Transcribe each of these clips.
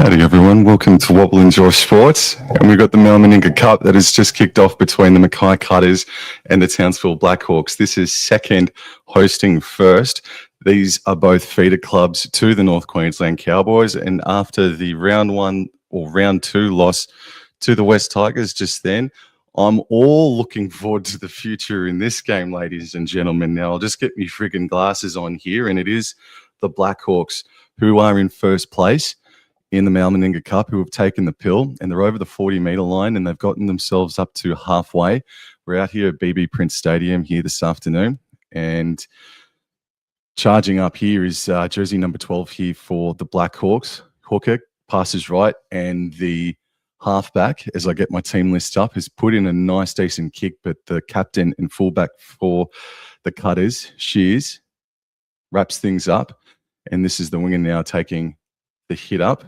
Howdy everyone, welcome to Wobble and Jaw Sports, and we've got the Meninga Cup that has just kicked off between the Mackay Cutters and the Townsville Blackhawks. This is second hosting first. These are both feeder clubs to the North Queensland Cowboys, and after the round two loss to the West Tigers just then, I'm all looking forward to the future in this game, ladies and gentlemen. Now I'll just get me friggin' glasses on here, and it is the Blackhawks who are in first place in the Meninga Cup, who have taken the pill, and they're over the 40-metre line, and they've gotten themselves up to halfway. We're out here at BB Prince Stadium here this afternoon, and charging up here is jersey number 12 here for the Blackhawks. Hooker passes right, and the halfback, as I get my team list up, has put in a nice, decent kick, but the captain and fullback for the Cutters, Shears, wraps things up, and this is the winger now taking the hit up.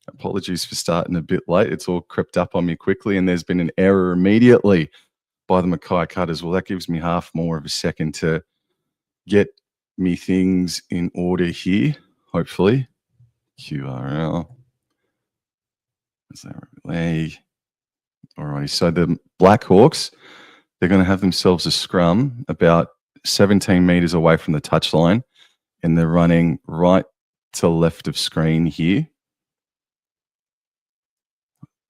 Apologies for starting a bit late. It's all crept up on me quickly, and there's been an error immediately by the Mackay Cutters. Well, that gives me half more of a second to get me things in order here, hopefully. QRL. Is that right? Alrighty, so the Blackhawks, they're going to have themselves a scrum about 17 metres away from the touchline, and they're running right to left of screen here.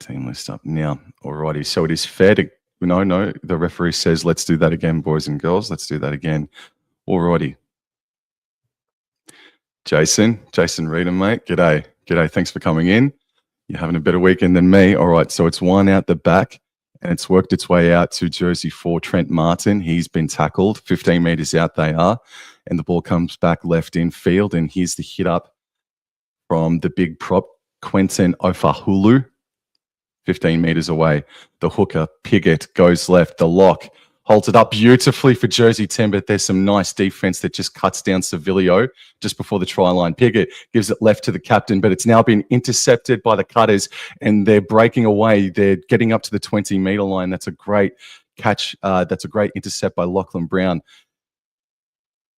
Team list up now. Alrighty, so it is fair to no, the referee says let's do that again, boys and girls. Let's do that again. Alrighty. Jason Reedham, mate. G'day. Thanks for coming in. You're having a better weekend than me. All right, so it's one out the back, and it's worked its way out to jersey 4, Trent Martin. He's been tackled. 15 metres out they are, and the ball comes back left in field, and here's the hit up from the big prop, Quentin Ofahulu, 15 metres away. The hooker, Piggott, goes left. The lock holds it up beautifully for jersey 10, but there's some nice defence that just cuts down Civilio just before the try line. Piggott gives it left to the captain, but it's now been intercepted by the Cutters, and they're breaking away. They're getting up to the 20-metre line. That's a great catch. That's a great intercept by Lachlan Brown.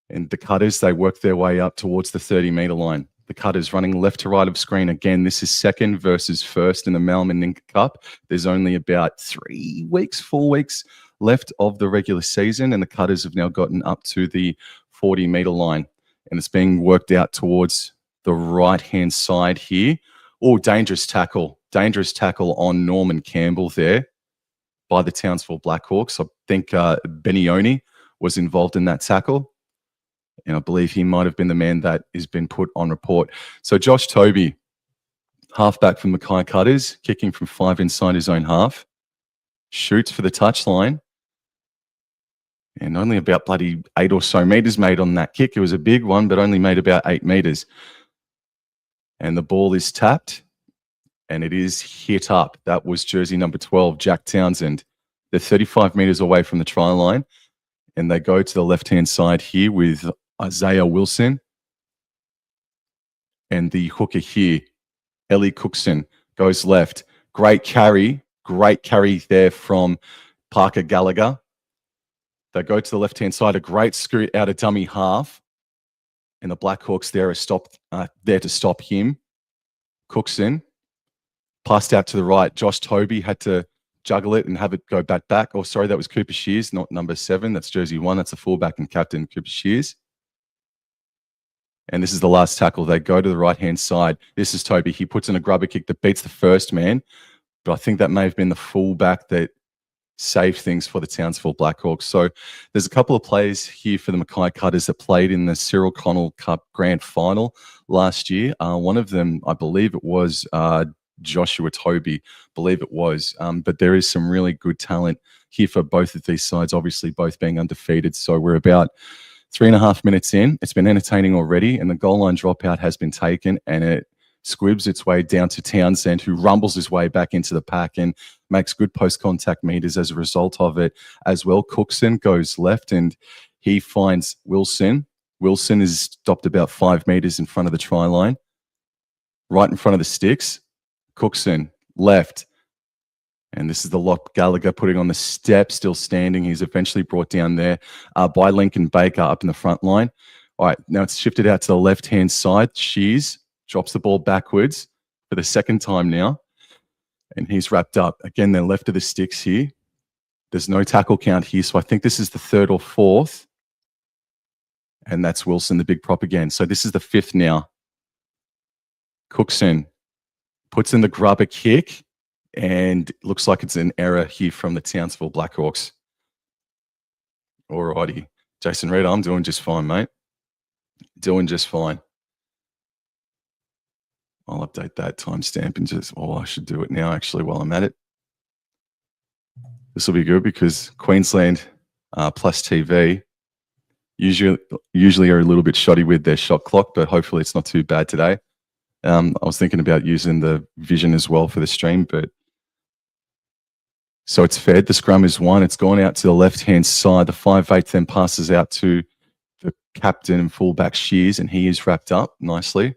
And the Cutters, they work their way up towards the 30-metre line. The Cutters running left to right of screen again. This is second versus first in the Meninga Cup. There's only about 4 weeks left of the regular season, and the Cutters have now gotten up to the 40-metre line, and it's being worked out towards the right-hand side here. Oh, dangerous tackle on Norman Campbell there by the Townsville Blackhawks. I think Benioni was involved in that tackle, and I believe he might have been the man that has been put on report. So Josh Toby, halfback from Mackay Cutters, kicking from 5 inside his own half, shoots for the touchline, and only about bloody 8 or so metres made on that kick. It was a big one, but only made about 8 metres. And the ball is tapped, and it is hit up. That was jersey number 12, Jack Townsend. They're 35 metres away from the try line, and they go to the left-hand side here with Isaiah Wilson. And the hooker here, Ellie Cookson, goes left. Great carry there from Parker Gallagher. They go to the left-hand side, a great scoot out of dummy half, and the Blackhawks there are there to stop him. Cookson passed out to the right. Josh Toby had to juggle it and have it go back. Oh, sorry, that was Cooper Shears, not number 7. That's jersey 1. That's the fullback and captain, Cooper Shears. And this is the last tackle. They go to the right-hand side. This is Toby. He puts in a grubber kick that beats the first man, but I think that may have been the fullback that saved things for the Townsville Blackhawks. So there's a couple of players here for the Mackay Cutters that played in the Cyril Connell Cup Grand Final last year. One of them, I believe it was Joshua Toby, believe it was. But there is some really good talent here for both of these sides, obviously both being undefeated. So we're about 3.5 minutes in. It's been entertaining already, and the goal line dropout has been taken, and it squibs its way down to Townsend, who rumbles his way back into the pack and makes good post-contact meters as a result of it as well. Cookson goes left, and he finds Wilson. Wilson is stopped about 5 metres in front of the try line, right in front of the sticks. Cookson left, and this is the lock Gallagher putting on the step, still standing. He's eventually brought down there by Lincoln Baker up in the front line. All right, now it's shifted out to the left-hand side. Shears drops the ball backwards. for the second time now. And he's wrapped up. Again, they're left of the sticks here. There's no tackle count here, so I think this is the third or fourth. And that's Wilson, the big prop again. So this is the fifth now. Cookson puts in the grubber kick, and it looks like it's an error here from the Townsville Blackhawks. Alrighty. Jason Reed, I'm doing just fine, mate. Doing just fine. I'll update that timestamp and just, I should do it now actually while I'm at it. This will be good because Queensland Plus TV usually are a little bit shoddy with their shot clock, but hopefully it's not too bad today. I was thinking about using the vision as well for the stream, but so it's fed. The scrum is won. It's gone out to the left-hand side. The 5'8" then passes out to the captain and fullback Shears, and he is wrapped up nicely.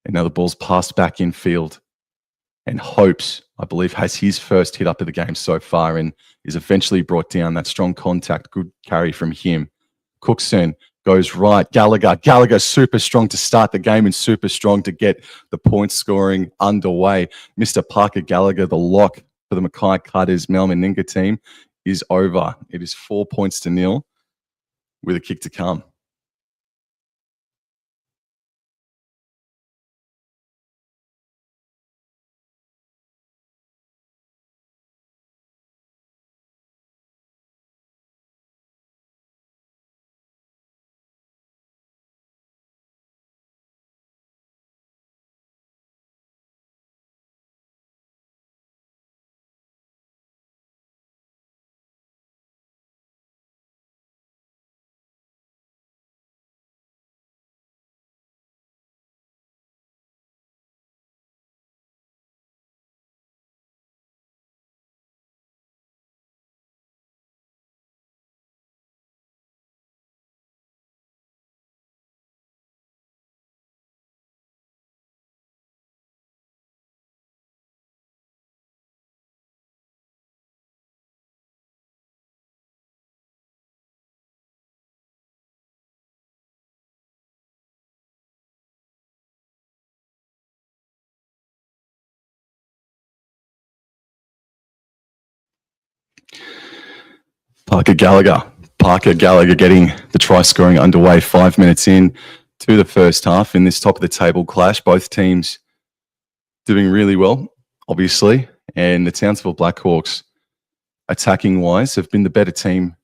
And now the ball's passed back in field. And Hopes, I believe, has his first hit up of the game so far and is eventually brought down. That strong contact, good carry from him. Cookson goes right. Gallagher super strong to start the game and super strong to get the point scoring underway. Mr. Parker Gallagher, the lock for the Mackay Cutters Meninga team, is over. It is 4-0 with a kick to come. Parker Gallagher getting the try scoring underway 5 minutes in to the first half in this top of the table clash. Both teams doing really well, obviously. And the Townsville Blackhawks, attacking wise, have been the better team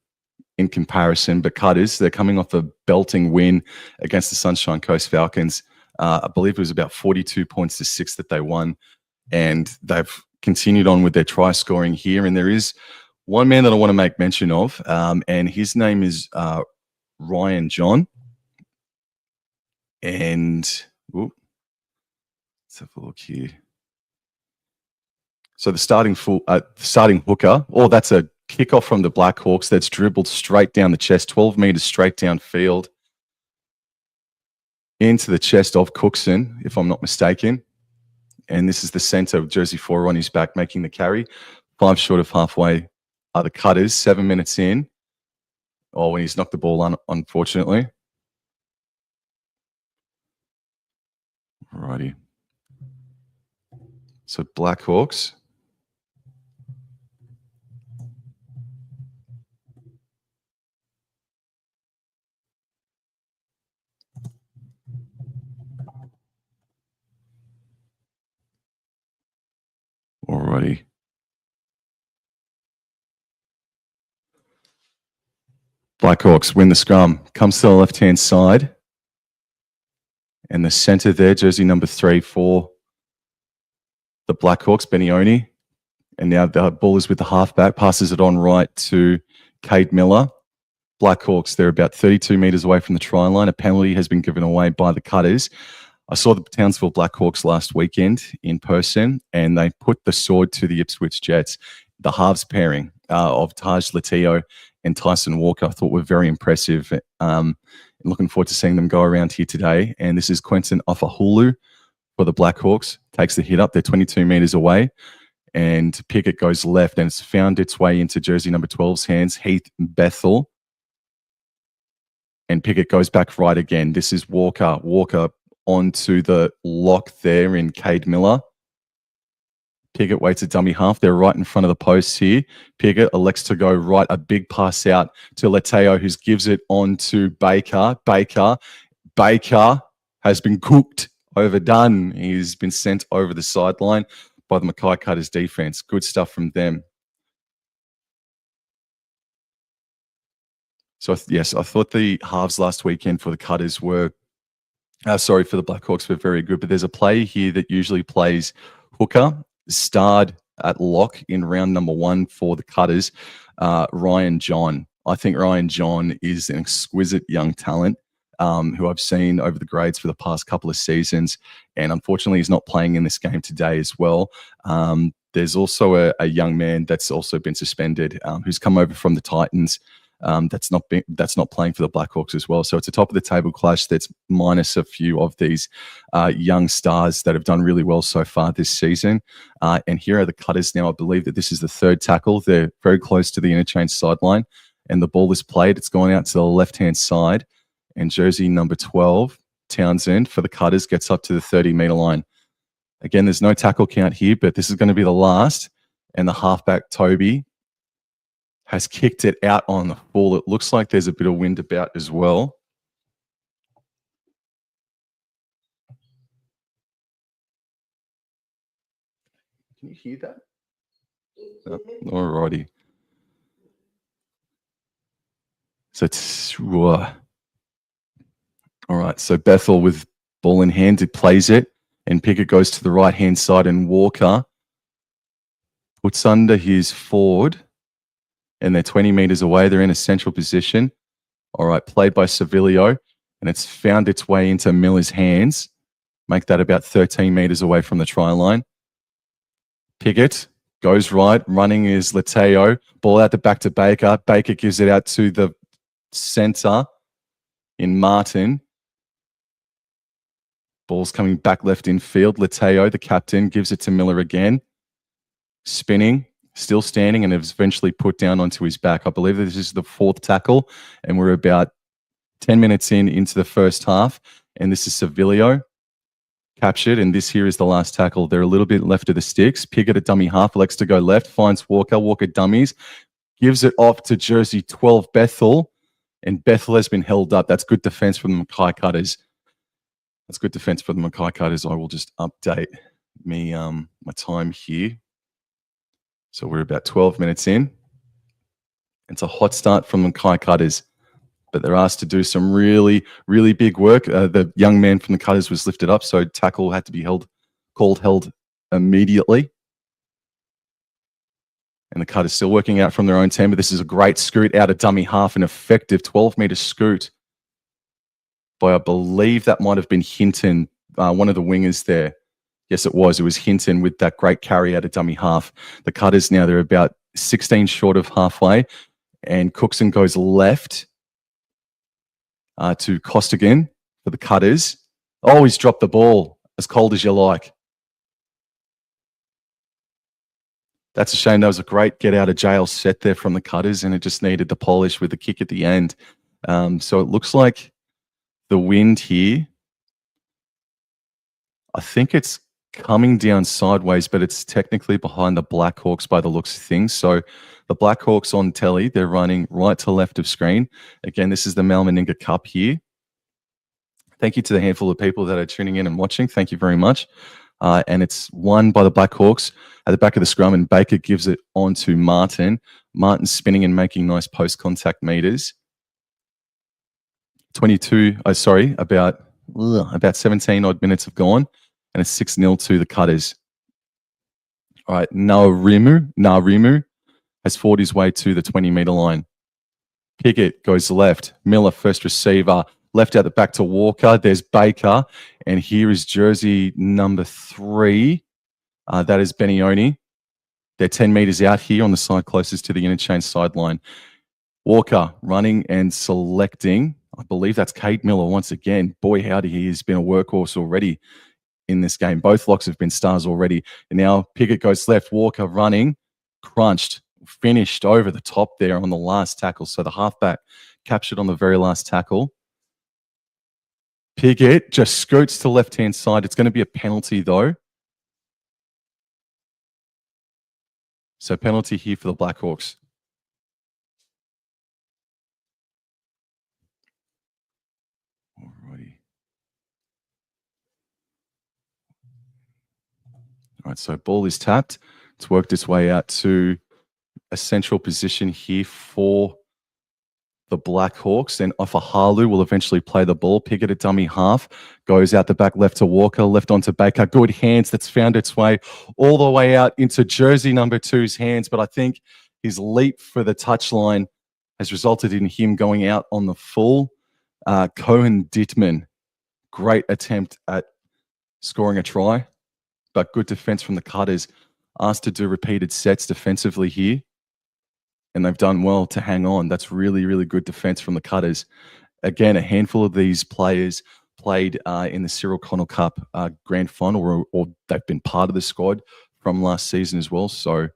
in comparison. But Cutters, they're coming off a belting win against the Sunshine Coast Falcons. I believe it was about 42 points to 6 that they won. And they've continued on with their try scoring here. And there is one man that I want to make mention of, and his name is Ryan John. And let's have a look here. So the starting hooker, that's a kickoff from the Blackhawks that's dribbled straight down the chest, 12 meters straight downfield into the chest of Cookson, if I'm not mistaken. And this is the center of jersey 4 on his back making the carry. 5 short of halfway are the Cutters, 7 minutes in. When he's knocked the ball on, unfortunately. Alrighty. So Blackhawks. Alrighty. Blackhawks win the scrum. Comes to the left-hand side. And the center there, jersey number 3 for the Blackhawks, Benioni. And now the ball is with the halfback. Passes it on right to Cade Miller. Blackhawks, they're about 32 meters away from the try line. A penalty has been given away by the Cutters. I saw the Townsville Blackhawks last weekend in person, and they put the sword to the Ipswich Jets. The halves pairing of Taj Latio and Tyson Walker I thought were very impressive. Looking forward to seeing them go around here today. And this is Quentin Ofahulu for the Blackhawks. Takes the hit up. They're 22 meters away. And Pickett goes left, and it's found its way into jersey number 12's hands, Heath Bethel. And Pickett goes back right again. This is Walker. Walker onto the lock there in Cade Miller. Piggott waits a dummy half. They're right in front of the posts here. Piggott elects to go right, a big pass out to Leteo, who gives it on to Baker. Baker has been cooked, overdone. He's been sent over the sideline by the Mackay Cutters defense. Good stuff from them. So, yes, I thought the halves last weekend for the Cutters were, for the Blackhawks were very good. But there's a player here that usually plays hooker, starred at lock in round number 1 for the Cutters, Ryan John. I think Ryan John is an exquisite young talent who I've seen over the grades for the past couple of seasons. And unfortunately, he's not playing in this game today as well. There's also a young man that's also been suspended who's come over from the Titans. That's not playing for the Blackhawks as well. So it's a top of the table clash that's minus a few of these young stars that have done really well so far this season. And here are the Cutters now. I believe that this is the third tackle. They're very close to the interchange sideline, and the ball is played. It's going out to the left-hand side, and jersey number 12, Townsend, for the Cutters, gets up to the 30-meter line. Again, there's no tackle count here, but this is going to be the last, and the halfback, Toby, has kicked it out on the full. It looks like there's a bit of wind about as well. Can you hear that? No. Alrighty. So it's all right. So Bethel with ball in hand, it plays it, and Pickett goes to the right-hand side, and Walker puts under his forward, and they're 20 meters away. They're in a central position. All right, played by Sevilio, and it's found its way into Miller's hands. Make that about 13 meters away from the try line. Piggott goes right. Running is Leteo. Ball out the back to Baker. Baker gives it out to the center in Martin. Ball's coming back left in field. Leteo, the captain, gives it to Miller again. Spinning, still standing, and is eventually put down onto his back. I believe this is the 4th tackle, and we're about 10 minutes into the first half. And this is Sevilio captured, and this here is the last tackle. They're a little bit left of the sticks. Piggott, a dummy half, elects to go left, finds Walker. Walker dummies, gives it off to jersey 12, Bethel, and Bethel has been held up. That's good defense from the Mackay Cutters. That's good defense for the Mackay Cutters. I will just update me my time here. So we're about 12 minutes in. It's a hot start from the Mackay Cutters, but they're asked to do some really, really big work. The young man from the Cutters was lifted up, so tackle had to be held immediately. And the Cutters still working out from their own team, but this is a great scoot out of dummy half, an effective 12-meter scoot by, I believe that might have been Hinton, one of the wingers there. Yes, it was. It was Hinton with that great carry out of dummy half. The Cutters now, they're about 16 short of halfway, and Cookson goes left to Costigan for the Cutters. Oh, he's dropped the ball. As cold as you like. That's a shame. That was a great get out of jail set there from the Cutters, and it just needed the polish with the kick at the end. So it looks like the wind here, I think it's coming down sideways, but it's technically behind the Blackhawks by the looks of things. So the Blackhawks on telly, they're running right to left of screen. Again, this is the Meninga Cup here. Thank you to the handful of people that are tuning in and watching. Thank you very much. And it's won by the Blackhawks at the back of the scrum, and Baker gives it on to Martin. Martin spinning and making nice post-contact meters. About 17 odd minutes have gone, and it's 6-0 to the Cutters. All right, Narimu has fought his way to the 20-meter line. Piggott goes left. Miller, first receiver, left out the back to Walker. There's Baker, and here is jersey number 3. That is Benioni. They're 10 meters out here on the side closest to the interchange sideline. Walker running and selecting. I believe that's Cade Miller once again. Boy, howdy, he has been a workhorse already in this game. Both locks have been stars already. And now Piggott goes left. Walker running, crunched, finished over the top there on the last tackle. So the halfback captured on the very last tackle. Piggott just scoots to left-hand side. It's going to be a penalty, though. So penalty here for the Blackhawks. Alrighty. All right, so ball is tapped. It's worked its way out to a central position here for the Blackhawks. Then Ofahalu will eventually play the ball. Piggott a dummy half. Goes out the back left to Walker, left onto Baker. Good hands. That's found its way all the way out into jersey number 2's hands. But I think his leap for the touchline has resulted in him going out on the full. Cohen Dittman, great attempt at scoring a try, but good defense from the Cutters. Asked to do repeated sets defensively here, and they've done well to hang on. That's really, really good defense from the Cutters. Again, a handful of these players played in the Cyril Connell Cup Grand Final, or they've been part of the squad from last season as well. So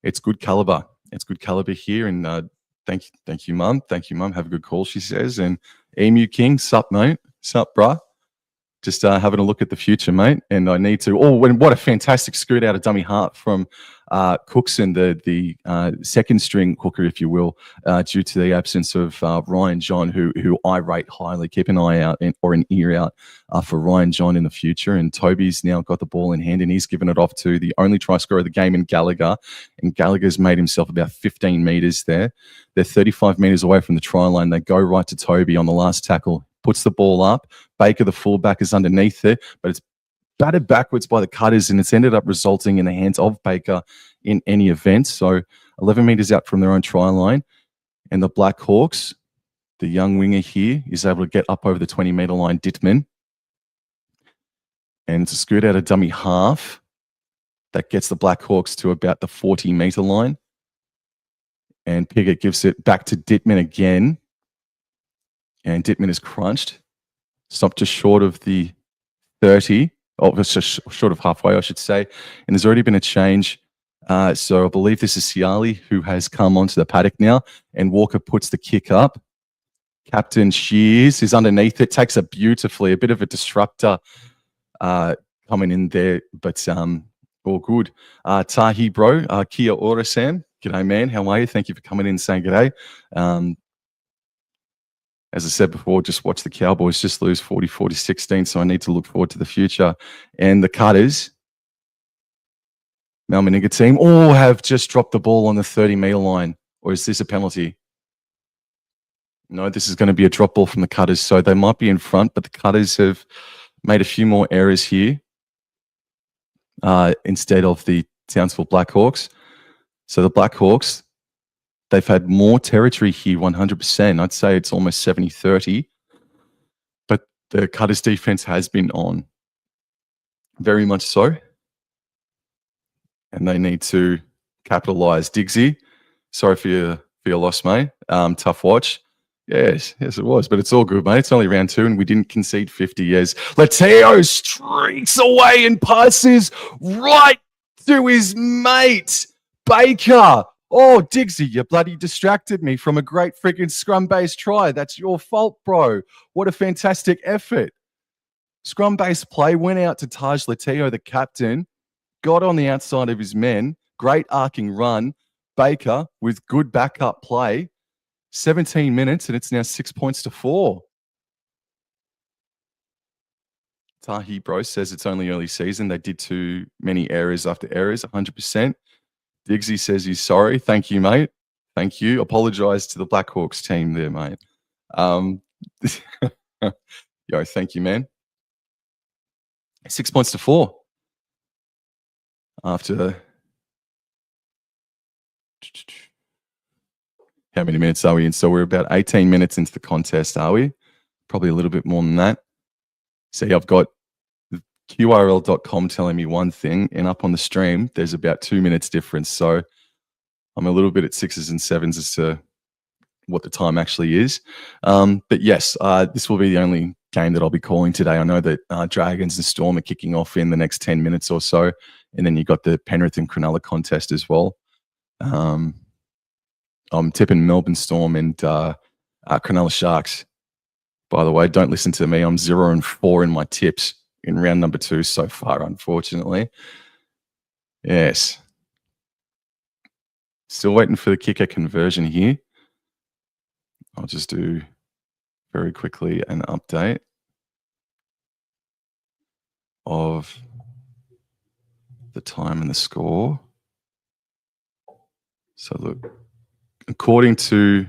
it's good caliber. It's good caliber here. And thank you, Mum. Thank you, Mum. Have a good call, she says. And Emu King, sup, mate? Sup, bruh? Just having a look at the future, mate. And I need to. Oh, what a fantastic scoot out of dummy heart from Cookson, the second string hooker, if you will, due to the absence of Ryan John, who I rate highly. Keep an eye out or an ear out for Ryan John in the future. And Toby's now got the ball in hand, and he's given it off to the only try scorer of the game in Gallagher. And Gallagher's made himself about 15 metres there. They're 35 metres away from the try line. They go right to Toby on the last tackle. Puts the ball up. Baker, the fullback, is underneath it, but it's batted backwards by the Cutters, and it's ended up resulting in the hands of Baker in any event. So 11 metres out from their own try line, and the Blackhawks, the young winger here, is able to get up over the 20-metre line, Dittman, and to scoot out a dummy half. That gets the Blackhawks to about the 40-metre line, and Piggott gives it back to Dittman again. And Dittman is crunched. Stopped just short of the 30. Oh, it's just short of halfway, I should say. And there's already been a change. So I believe this is Ciali who has come onto the paddock now. And Walker puts the kick up. Captain Shears is underneath it. Takes it beautifully. A bit of a disruptor coming in there. But all good. Tahi, bro. Kia ora, Sam. G'day, man. How are you? Thank you for coming in and saying g'day. As I said before, just watch the Cowboys just lose 44-16, so I need to look forward to the future. And the Cutters, Meninga team, all have just dropped the ball on the 30-metre line. Or is this a penalty? No, this is going to be a drop ball from the Cutters, so they might be in front, but the Cutters have made a few more errors here instead of the Townsville Blackhawks. So the Blackhawks, they've had more territory here, 100%. I'd say it's almost 70-30. But the Cutters defense has been on. Very much so. And they need to capitalise. Diggsy, sorry for your loss, mate. Tough watch. Yes, it was. But it's all good, mate. It's only round 2 and we didn't concede 50 years. Lateo streaks away and passes right to his mate, Baker. Oh, Diggsy, you bloody distracted me from a great freaking scrum-based try. That's your fault, bro. What a fantastic effort. Scrum-based play, went out to Taj Lateo, the captain, got on the outside of his men, great arcing run. Baker with good backup play, 17 minutes, and it's now 6 points to 4. Tahi, bro, says it's only early season. They did too many errors after errors, 100%. Diggsy says he's sorry. Thank you, mate. Thank you. Apologise to the Blackhawks team there, mate. Yo, thank you, man. 6 points to 4. After how many minutes are we in? So we're about 18 minutes into the contest, are we? Probably a little bit more than that. See, I've got QRL.com telling me one thing, and up on the stream, there's about 2 minutes difference. So I'm a little bit at 6s and 7s as to what the time actually is. But yes, this will be the only game that I'll be calling today. I know that Dragons and Storm are kicking off in the next 10 minutes or so. And then you've got the Penrith and Cronulla contest as well. I'm tipping Melbourne Storm and Cronulla Sharks By the way, don't listen to me. I'm 0-4 in my tips in round number 2 so far, unfortunately. Yes. Still waiting for the kicker conversion here. I'll just do very quickly an update of the time and the score. So look, according to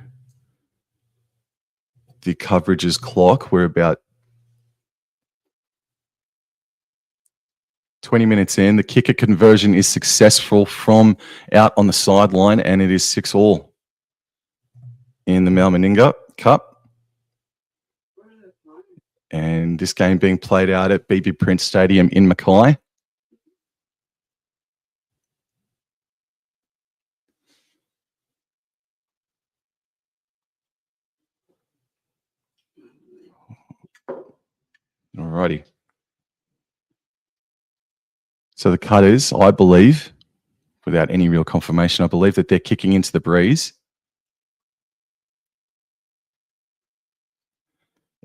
the coverages clock, we're about 20 minutes in. The kicker conversion is successful from out on the sideline, and it is 6-all in the Meninga Cup. And this game being played out at BB Prince Stadium in Mackay. Alrighty. So the Cutters, I believe, without any real confirmation, I believe that they're kicking into the breeze.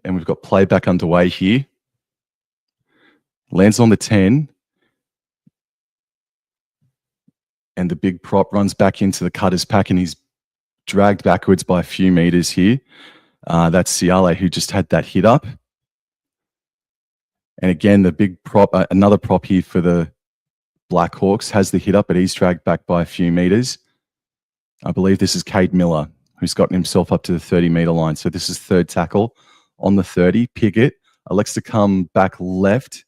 And we've got playback underway here. Lands on the 10. And the big prop runs back into the Cutters pack, and he's dragged backwards by a few meters here. That's Ciale, who just had that hit up. And again, the big prop, another prop here for the Blackhawks, has the hit up, but he's dragged back by a few meters. I believe this is Cade Miller, who's gotten himself up to the 30-meter line. So this is third tackle on the 30. Piggott elects to come back left.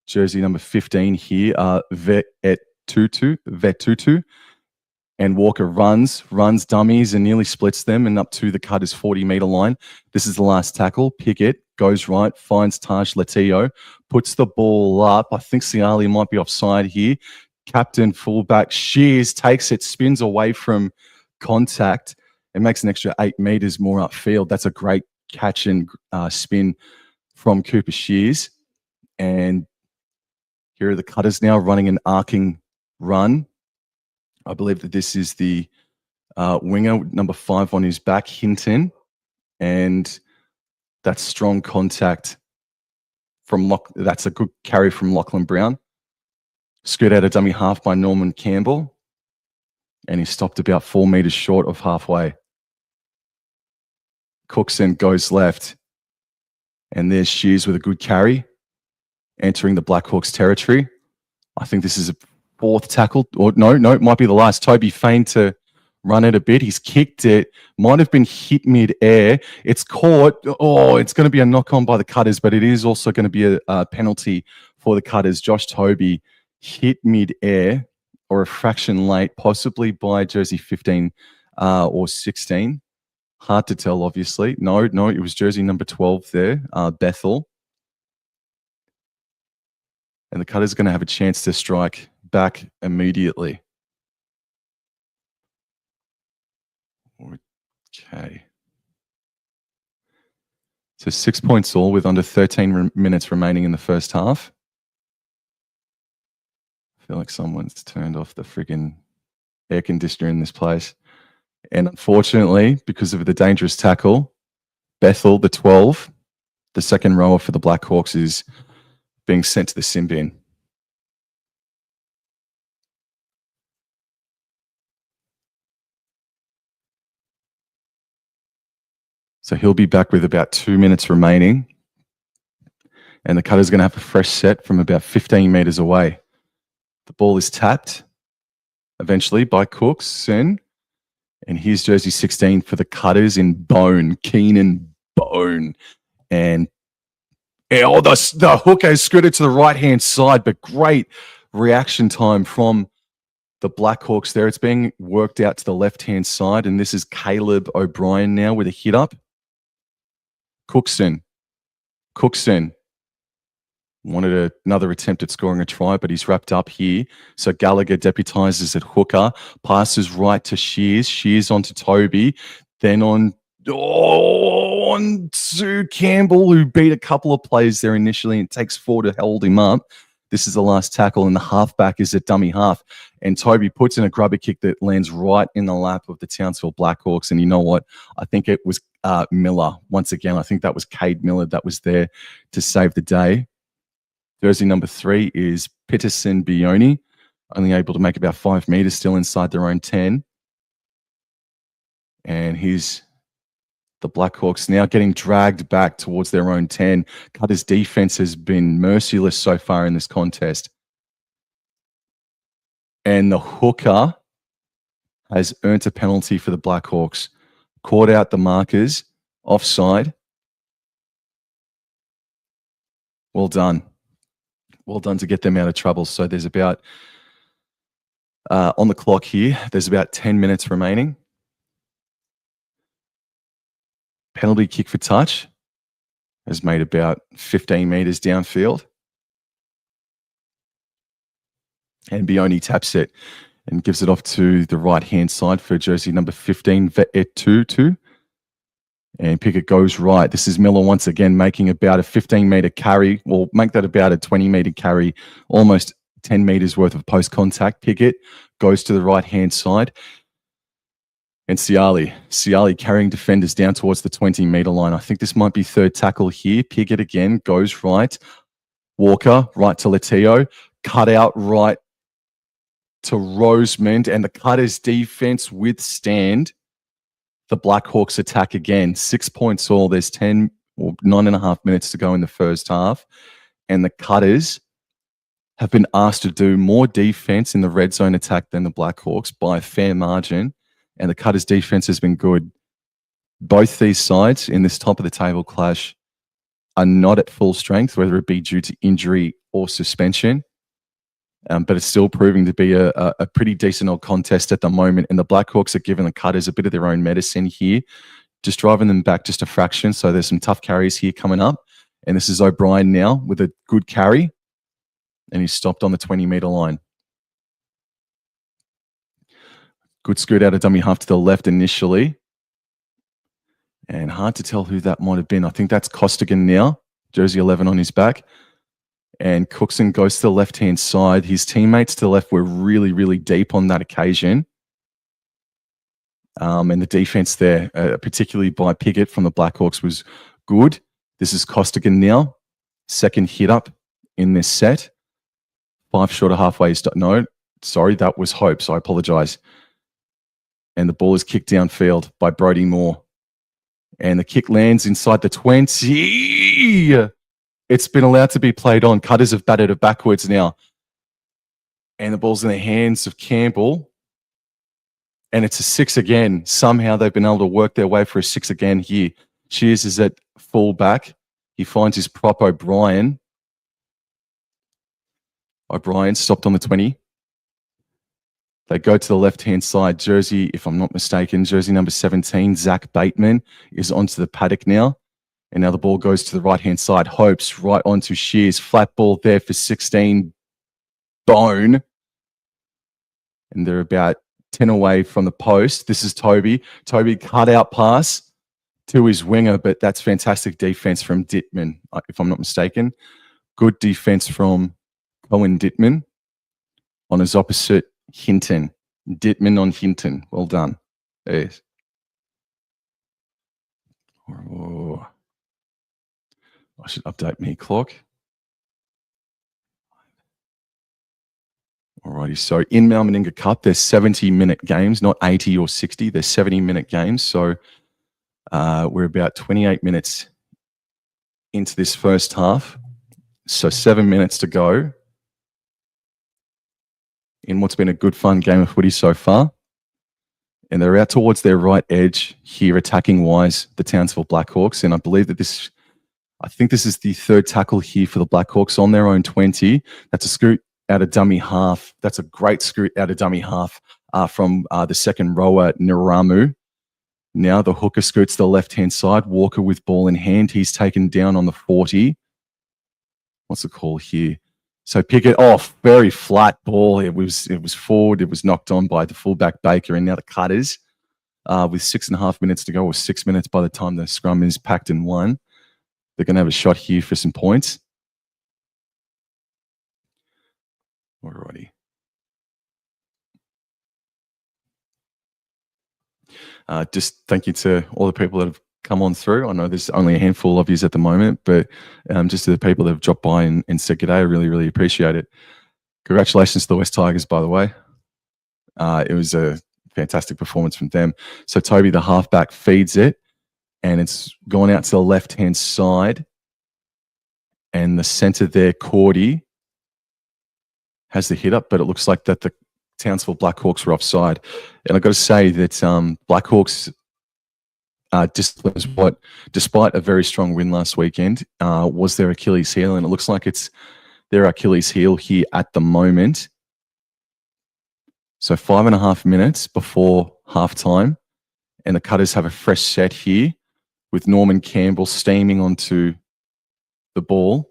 Jersey number 15 here, Vetutu. And Walker runs dummies and nearly splits them and up to the Cutters 40-meter line. This is the last tackle. Piggott goes right, finds Taj Latio, puts the ball up. I think Ciale might be offside here. Captain fullback Shears takes it, spins away from contact, and makes an extra 8 meters more upfield. That's a great catch and spin from Cooper Shears. And here are the Cutters now running an arcing run. I believe that this is the winger, number 5 on his back, Hinton. And that's strong contact from that's a good carry from Lachlan Brown. Skirt out a dummy half by Norman Campbell. And he stopped about 4 meters short of halfway. Cookson goes left. And there's Shears with a good carry, entering the Blackhawks territory. I think this is a 4th tackle, or no, it might be the last. Toby feigned to run it a bit. He's kicked it. Might have been hit mid-air. It's caught. Oh, it's going to be a knock-on by the Cutters, but it is also going to be a penalty for the Cutters. Josh Toby hit mid-air or a fraction late, possibly by jersey 15 or 16. Hard to tell, obviously. No, it was jersey number 12 there, Bethel. And the Cutters are going to have a chance to strike back immediately. Okay. So 6 points all with under 13 minutes remaining in the first half. I feel like someone's turned off the friggin' air conditioner in this place. And unfortunately, because of the dangerous tackle, Bethel, the 12, the second rower for the Blackhawks, is being sent to the sin bin. So he'll be back with about 2 minutes remaining. And the Cutter's going to have a fresh set from about 15 meters away. The ball is tapped eventually by Cookson. And here's jersey 16 for the Cutters in Bone, Keenan Bone. And the hook has skirted to the right-hand side, but great reaction time from the Blackhawks there. It's being worked out to the left-hand side, and this is Caleb O'Brien now with a hit up. Cookson wanted another attempt at scoring a try, but he's wrapped up here. So Gallagher deputizes at hooker, passes right to Shears. Shears onto Toby, then on to Campbell, who beat a couple of plays there initially and takes 4 to hold him up. This is the last tackle, and the halfback is at dummy half. And Toby puts in a grubber kick that lands right in the lap of the Townsville Blackhawks. And you know what? I think it was Miller. Once again, I think that was Cade Miller that was there to save the day. Jersey number 3 is Peterson Bioni, only able to make about 5 meters, still inside their own 10. And he's the Blackhawks now getting dragged back towards their own 10. Cutter's defense has been merciless so far in this contest. And the hooker has earned a penalty for the Blackhawks. Caught out the markers, offside. Well done. Well done to get them out of trouble. So there's about, on the clock here, there's about 10 minutes remaining. Penalty kick for touch has made about 15 meters downfield. And Bioni taps it and gives it off to the right-hand side for jersey number 15, Ve'etutu. And Pickett goes right. This is Miller once again making about a 15-meter carry. We'll make that about a 20-meter carry, almost 10 meters worth of post-contact. Pickett goes to the right-hand side. And Ciali carrying defenders down towards the 20-meter line. I think this might be third tackle here. Pickett again goes right. Walker right to Latio. Cut out right to Rosemond. And the Cutters defense withstand the Blackhawks attack again. 6 points all. There's 10 or 9.5 minutes to go in the first half. And the Cutters have been asked to do more defense in the red zone attack than the Blackhawks by a fair margin. And the Cutters defense has been good. Both these sides in this top of the table clash are not at full strength, whether it be due to injury or suspension. But it's still proving to be a pretty decent old contest at the moment. And the Blackhawks are giving the Cutters a bit of their own medicine here, just driving them back just a fraction. So there's some tough carries here coming up. And this is O'Brien now with a good carry. And he's stopped on the 20-meter line. Good scoot out of dummy half to the left initially. And hard to tell who that might have been. I think that's Costigan now, jersey 11 on his back. And Cookson goes to the left-hand side. His teammates to the left were really, really deep on that occasion. And the defense there, particularly by Pickett from the Blackhawks, was good. This is Costigan now. Second hit up in this set. 5 short of halfway. No, sorry, that was Hope, so I apologize. And the ball is kicked downfield by Brodie Moore. And the kick lands inside the 20. It's been allowed to be played on. Cutters have batted it backwards now. And the ball's in the hands of Campbell. And it's a 6 again. Somehow they've been able to work their way for a 6 again here. Shears is at fullback. He finds his prop, O'Brien. O'Brien stopped on the 20. They go to the left-hand side. Jersey, if I'm not mistaken, jersey number 17, Zach Bateman, is onto the paddock now. And now the ball goes to the right-hand side. Hopes right onto Shears. Flat ball there for 16. Bone. And they're about 10 away from the post. This is Toby. Toby cut out pass to his winger, but that's fantastic defense from Dittman, if I'm not mistaken. Good defense from Owen Dittman on his opposite, Hinton. Dittman on Hinton. Well done. Yes. Oh. I should update me clock. Alrighty, so in Meninga Cup, there's 70-minute games, not 80 or 60. There's 70-minute games. So we're about 28 minutes into this first half. So 7 minutes to go in what's been a good, fun game of footy so far. And they're out towards their right edge here, attacking-wise, the Townsville Blackhawks. And I believe that I think this is the third tackle here for the Blackhawks on their own 20. That's a scoot out of dummy half. That's a great scoot out of dummy half from the second rower, Naramu. Now the hooker scoots to the left-hand side. Walker with ball in hand. He's taken down on the 40. What's the call here? So Pickett off, very flat ball. It was forward. It was knocked on by the fullback Baker, and now the Cutters with 6.5 minutes to go, or 6 minutes by the time the scrum is packed and won. They're going to have a shot here for some points. Alrighty. Just thank you to all the people that have come on through. I know there's only a handful of yous at the moment, but just to the people that have dropped by and said g'day, I really, really appreciate it. Congratulations to the West Tigers, by the way. It was a fantastic performance from them. So Toby, the halfback, feeds it, and it's gone out to the left-hand side. And the centre there, Cordy, has the hit up, but it looks like that the Townsville Blackhawks were offside. And I've got to say that Blackhawks discipline is what, despite a very strong win last weekend, was their Achilles heel, and it looks like it's their Achilles heel here at the moment. So 5.5 minutes before halftime, and the Cutters have a fresh set here with Norman Campbell steaming onto the ball,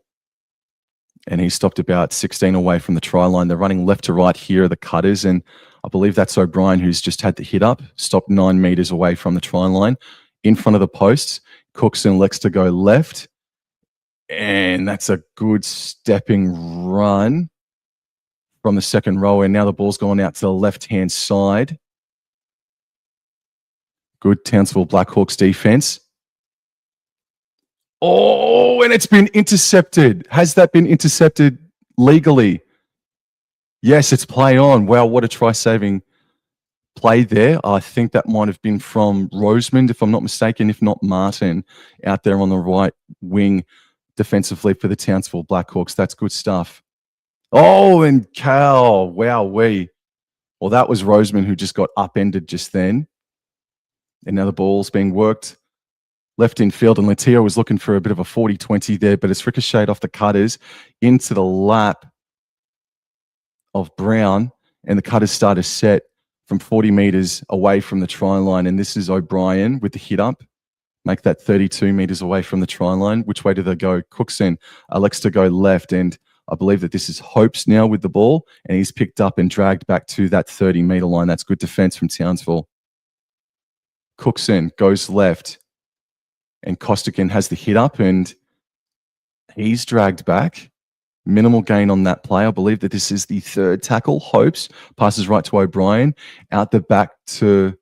and he stopped about 16 away from the try line. They're running left to right here are the Cutters, and I believe that's O'Brien who's just had the hit up, stopped 9 meters away from the try line in front of the posts. Cookson elects to go left, and that's a good stepping run from the second row, and now the ball's going out to the left-hand side. Good Townsville Blackhawks defense. Oh, and it's been intercepted. Has that been intercepted legally? Yes, it's play on. Wow, what a try-saving play there. I think that might have been from Rosemond, if I'm not mistaken, if not Martin, out there on the right wing defensively for the Townsville Blackhawks. That's good stuff. Oh, and Cal, wowee. Well, that was Rosemond who just got upended just then. And now the ball's being worked left in field, and Latio was looking for a bit of a 40-20 there, but it's ricocheted off the Cutters into the lap of Brown, and the Cutters start a set from 40 meters away from the try line, and this is O'Brien with the hit up. Make that 32 meters away from the try line. Which way do they go? Cookson elects to go left, and I believe that this is Hopes now with the ball, and he's picked up and dragged back to that 30-meter line. That's good defense from Townsville. Cookson goes left, and Costigan has the hit up, and he's dragged back. Minimal gain on that play. I believe that this is the third tackle. Hopes passes right to O'Brien, out the back to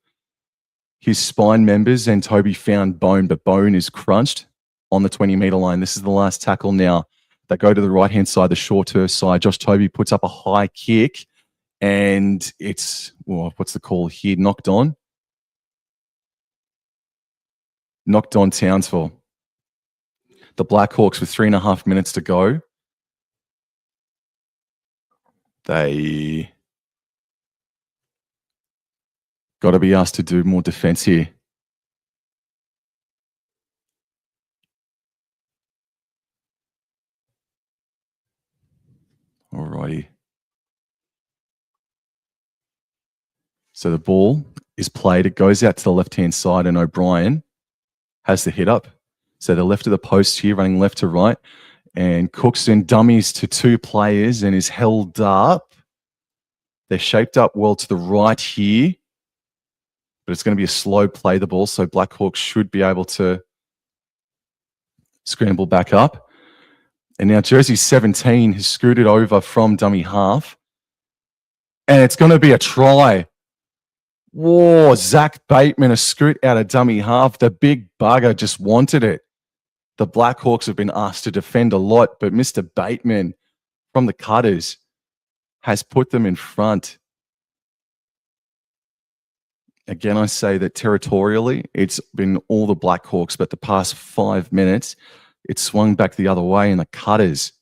his spine members, and Toby found Bone, but Bone is crunched on the 20-meter line. This is the last tackle now. They go to the right-hand side, the shorter side. Josh Toby puts up a high kick, and it's, well, what's the call here? Knocked on Townsville. The Blackhawks with 3.5 minutes to go. They got to be asked to do more defense here. Alrighty. So the ball is played. It goes out to the left-hand side, and O'Brien has the hit up. So the left of the post here, running left to right, and Cookson dummies to two players and is held up. They're shaped up well to the right here, but it's going to be a slow play, the ball, so Blackhawks should be able to scramble back up. And now jersey 17 has scooted over from dummy half, and it's going to be a try. Whoa, Zach Bateman, a scoot out of dummy half. The big bugger just wanted it. The Blackhawks have been asked to defend a lot, but Mr. Bateman from the Cutters has put them in front. Again, I say that territorially, it's been all the Blackhawks, but the past 5 minutes, it's swung back the other way, and the Cutters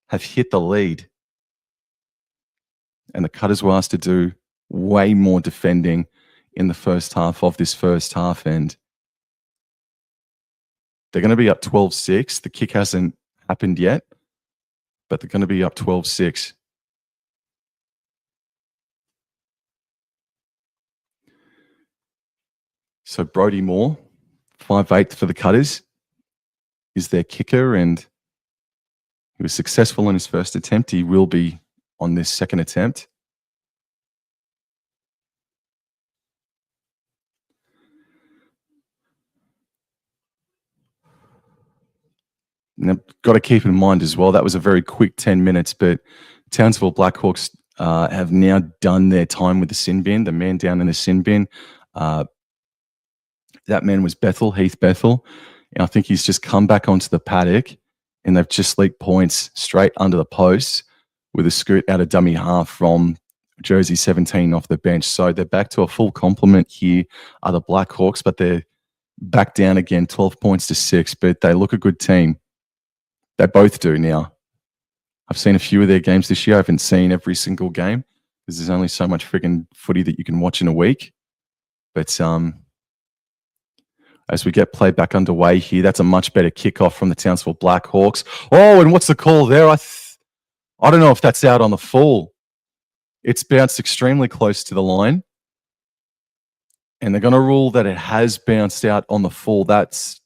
have hit the lead. And the Cutters were asked to do way more defending in the first half of this first half, and they're going to be up 12-6. The kick hasn't happened yet, but they're going to be up 12-6. So Brody Moore, 5'8" for the Cutters, is their kicker, and he was successful in his first attempt. He will be on this second attempt. Now, got to keep in mind as well, that was a very quick 10 minutes, but Townsville Blackhawks have now done their time with the sin bin, the man down in the sin bin. That man was Heath Bethel. And I think he's just come back onto the paddock and they've just leaked points straight under the post with a scoot out of dummy half from jersey 17 off the bench. So they're back to a full complement here, are the Blackhawks, but they're back down again, 12 points to 6, but they look a good team. They both do now. I've seen a few of their games this year. I haven't seen every single game because there's only so much friggin' footy that you can watch in a week. But as we get play back underway here, that's a much better kickoff from the Townsville Blackhawks. Oh, and what's the call there? I don't know if that's out on the full. It's bounced extremely close to the line. And they're going to rule that it has bounced out on the full. That's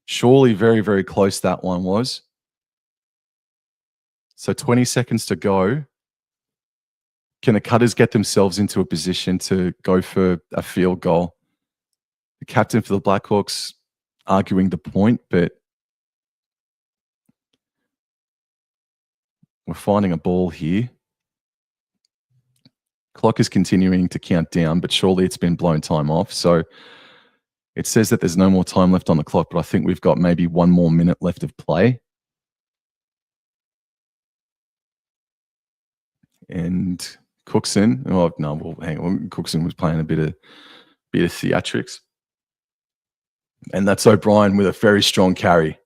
surely very, very close, that one was. So 20 seconds to go. Can the Cutters get themselves into a position to go for a field goal? The captain for the Blackhawks arguing the point, but we're finding a ball here. Clock is continuing to count down, but surely it's been blown time off. So it says that there's no more time left on the clock, but I think we've got maybe 1 more minute left of play. And Cookson, oh no, well, hang on. Cookson was playing a bit of theatrics. And that's O'Brien with a very strong carry.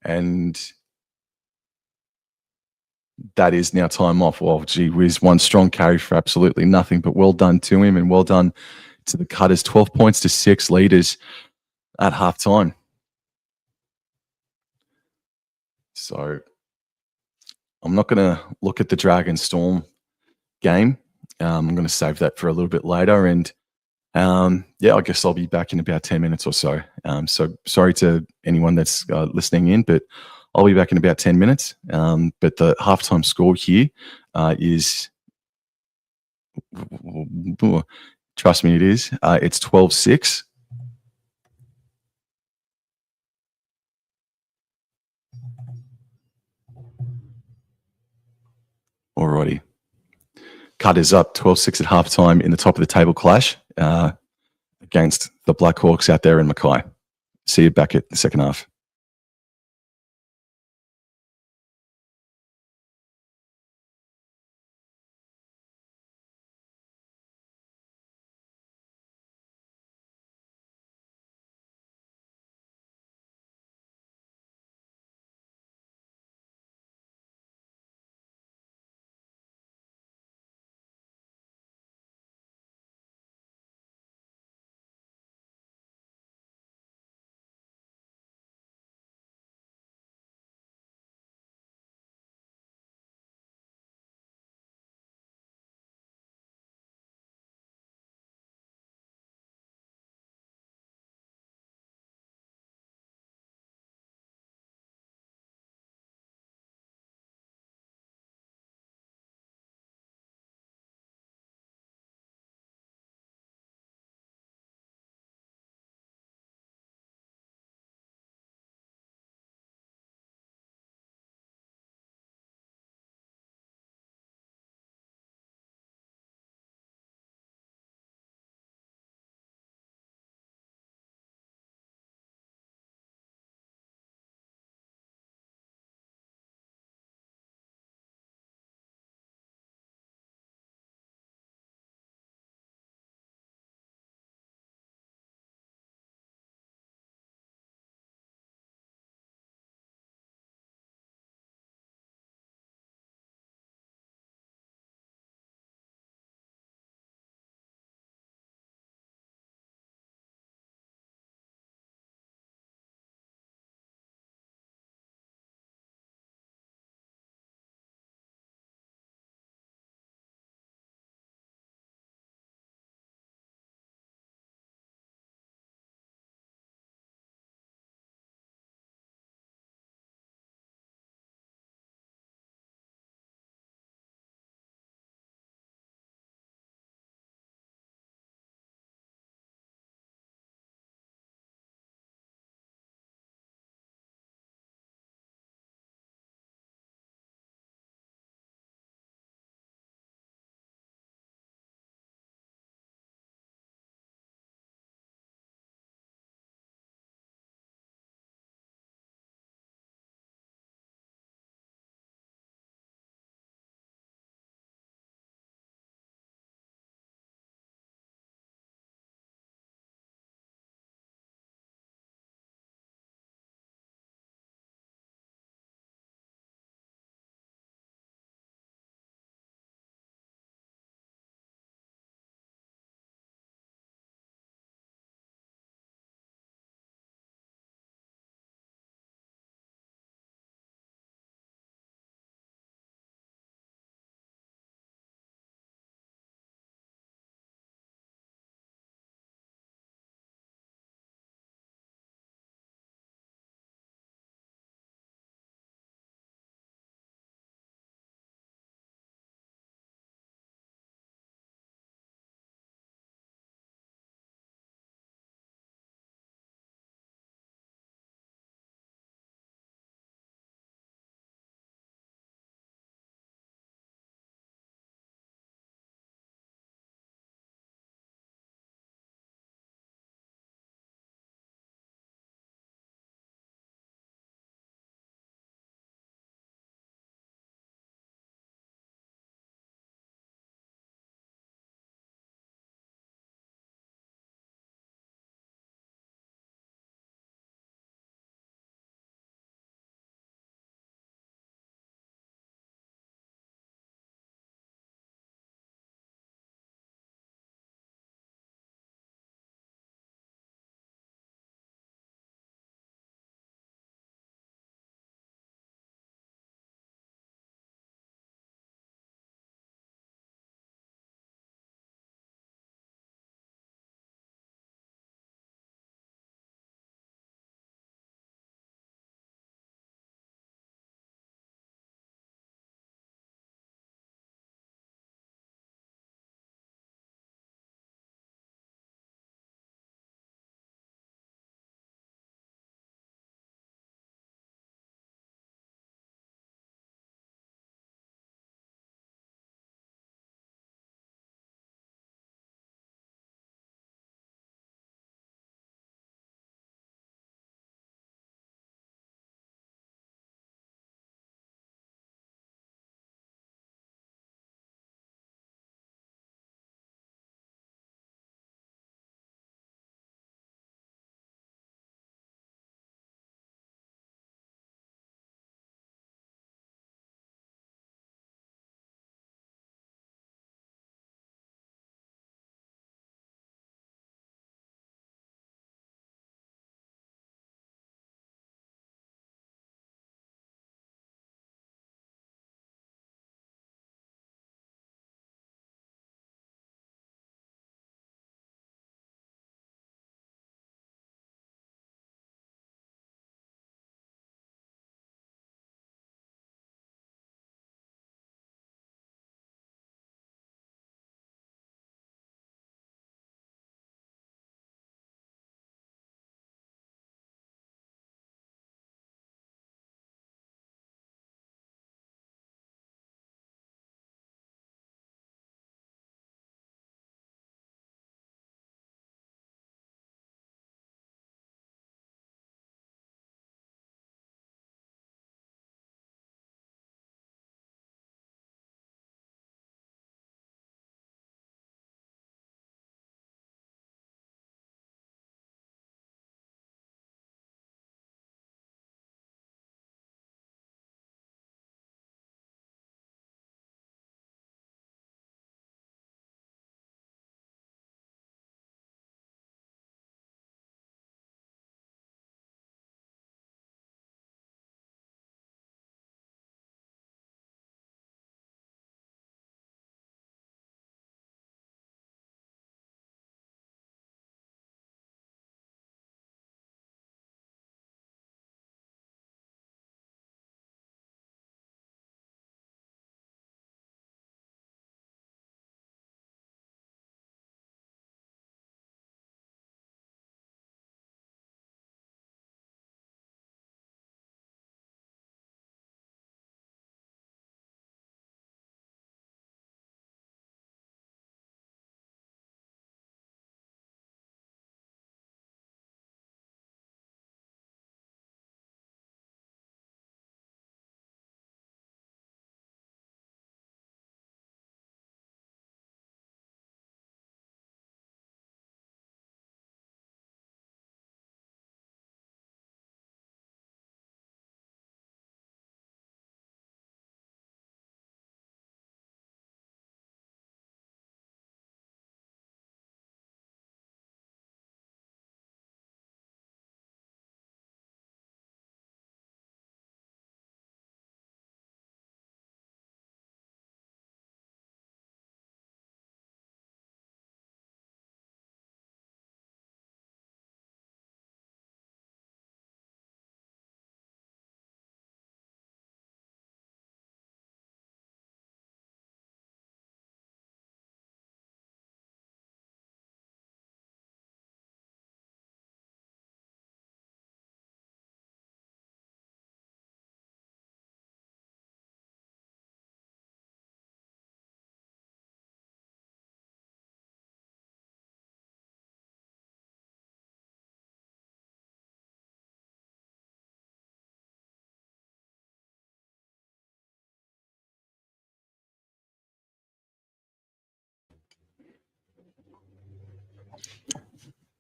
And that is now time off. Well, gee whiz, one strong carry for absolutely nothing, but well done to him and well done to the Cutters. 12 points to 6 leaders at halftime. So I'm not going to look at the Dragon Storm game. I'm going to save that for a little bit later. And yeah, I guess I'll be back in about 10 minutes or so. So sorry to anyone that's listening in, but I'll be back in about 10 minutes. But the halftime score here is, trust me, it is. It's 12-6. Alrighty. Cutters up 12-6 at halftime in the top of the table clash against the Blackhawks out there in Mackay. See you back at the second half.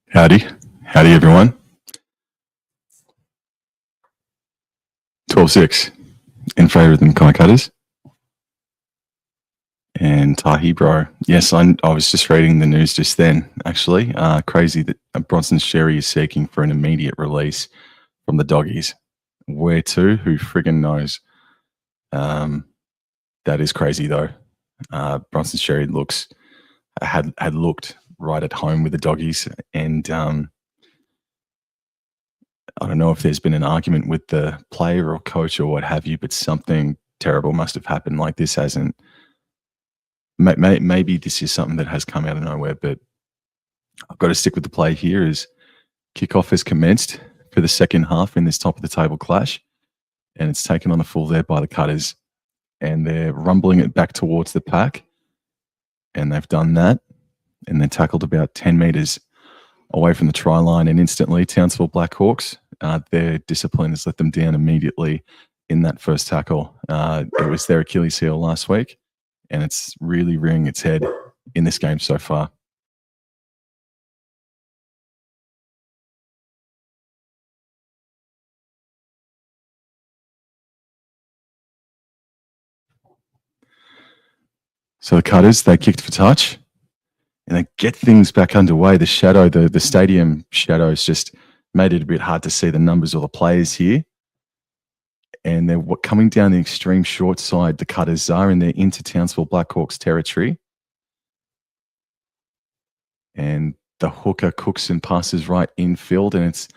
Howdy. Howdy, everyone. 12-6 in favour of the Mackay Cutters. And Tahi, bro. Yes, I was just reading the news just then, actually. Crazy that Bronson Xerri is seeking for an immediate release from the Doggies. Where to? Who friggin' knows? That is crazy, though. Bronson Xerri had looked right at home with the Doggies, and I don't know if there's been an argument with the player or coach or what have you, but something terrible must have happened. Like this hasn't. Maybe this is something that has come out of nowhere, but I've got to stick with the play here. As kickoff has commenced for the second half in this top of the table clash, and it's taken on a full there by the Cutters, and they're rumbling it back towards the pack, and they've done that, and they're tackled about 10 metres away from the try line, and instantly Townsville Blackhawks, their discipline has let them down immediately in that first tackle. It was their Achilles heel last week, and it's really rearing its head in this game so far. So the Cutters, they kicked for touch, and they get things back underway. The shadow, the stadium shadows just made it a bit hard to see the numbers of the players here. And they're coming down the extreme short side, the Cutters are, and they're into Townsville Blackhawks territory. And the hooker Cookson passes right infield, and it's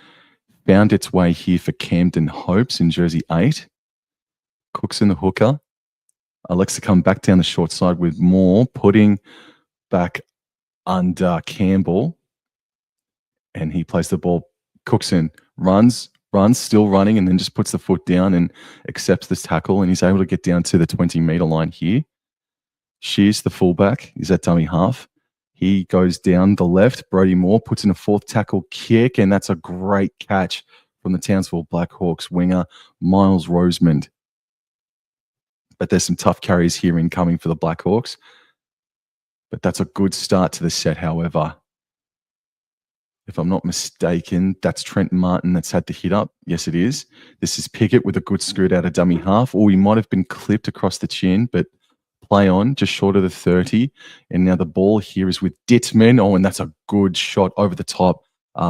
found its way here for Camden Hopes in jersey 8. Cookson, the hooker, elects to come back down the short side with Moore, putting back under Campbell, and he plays the ball. Cookson runs, still running, and then just puts the foot down and accepts this tackle, and he's able to get down to the 20-meter line here. Shears, the fullback, is at dummy half. He goes down the left. Brody Moore puts in a fourth tackle kick, and that's a great catch from the Townsville Blackhawks winger, Miles Rosemond. But there's some tough carries here incoming for the Blackhawks. But that's a good start to the set, however. If I'm not mistaken, that's Trent Martin that's had the hit up. Yes, it is. This is Pickett with a good scoot out of dummy half. Or he might have been clipped across the chin, but play on, just short of the 30. And now the ball here is with Dittman. Oh, and that's a good shot over the top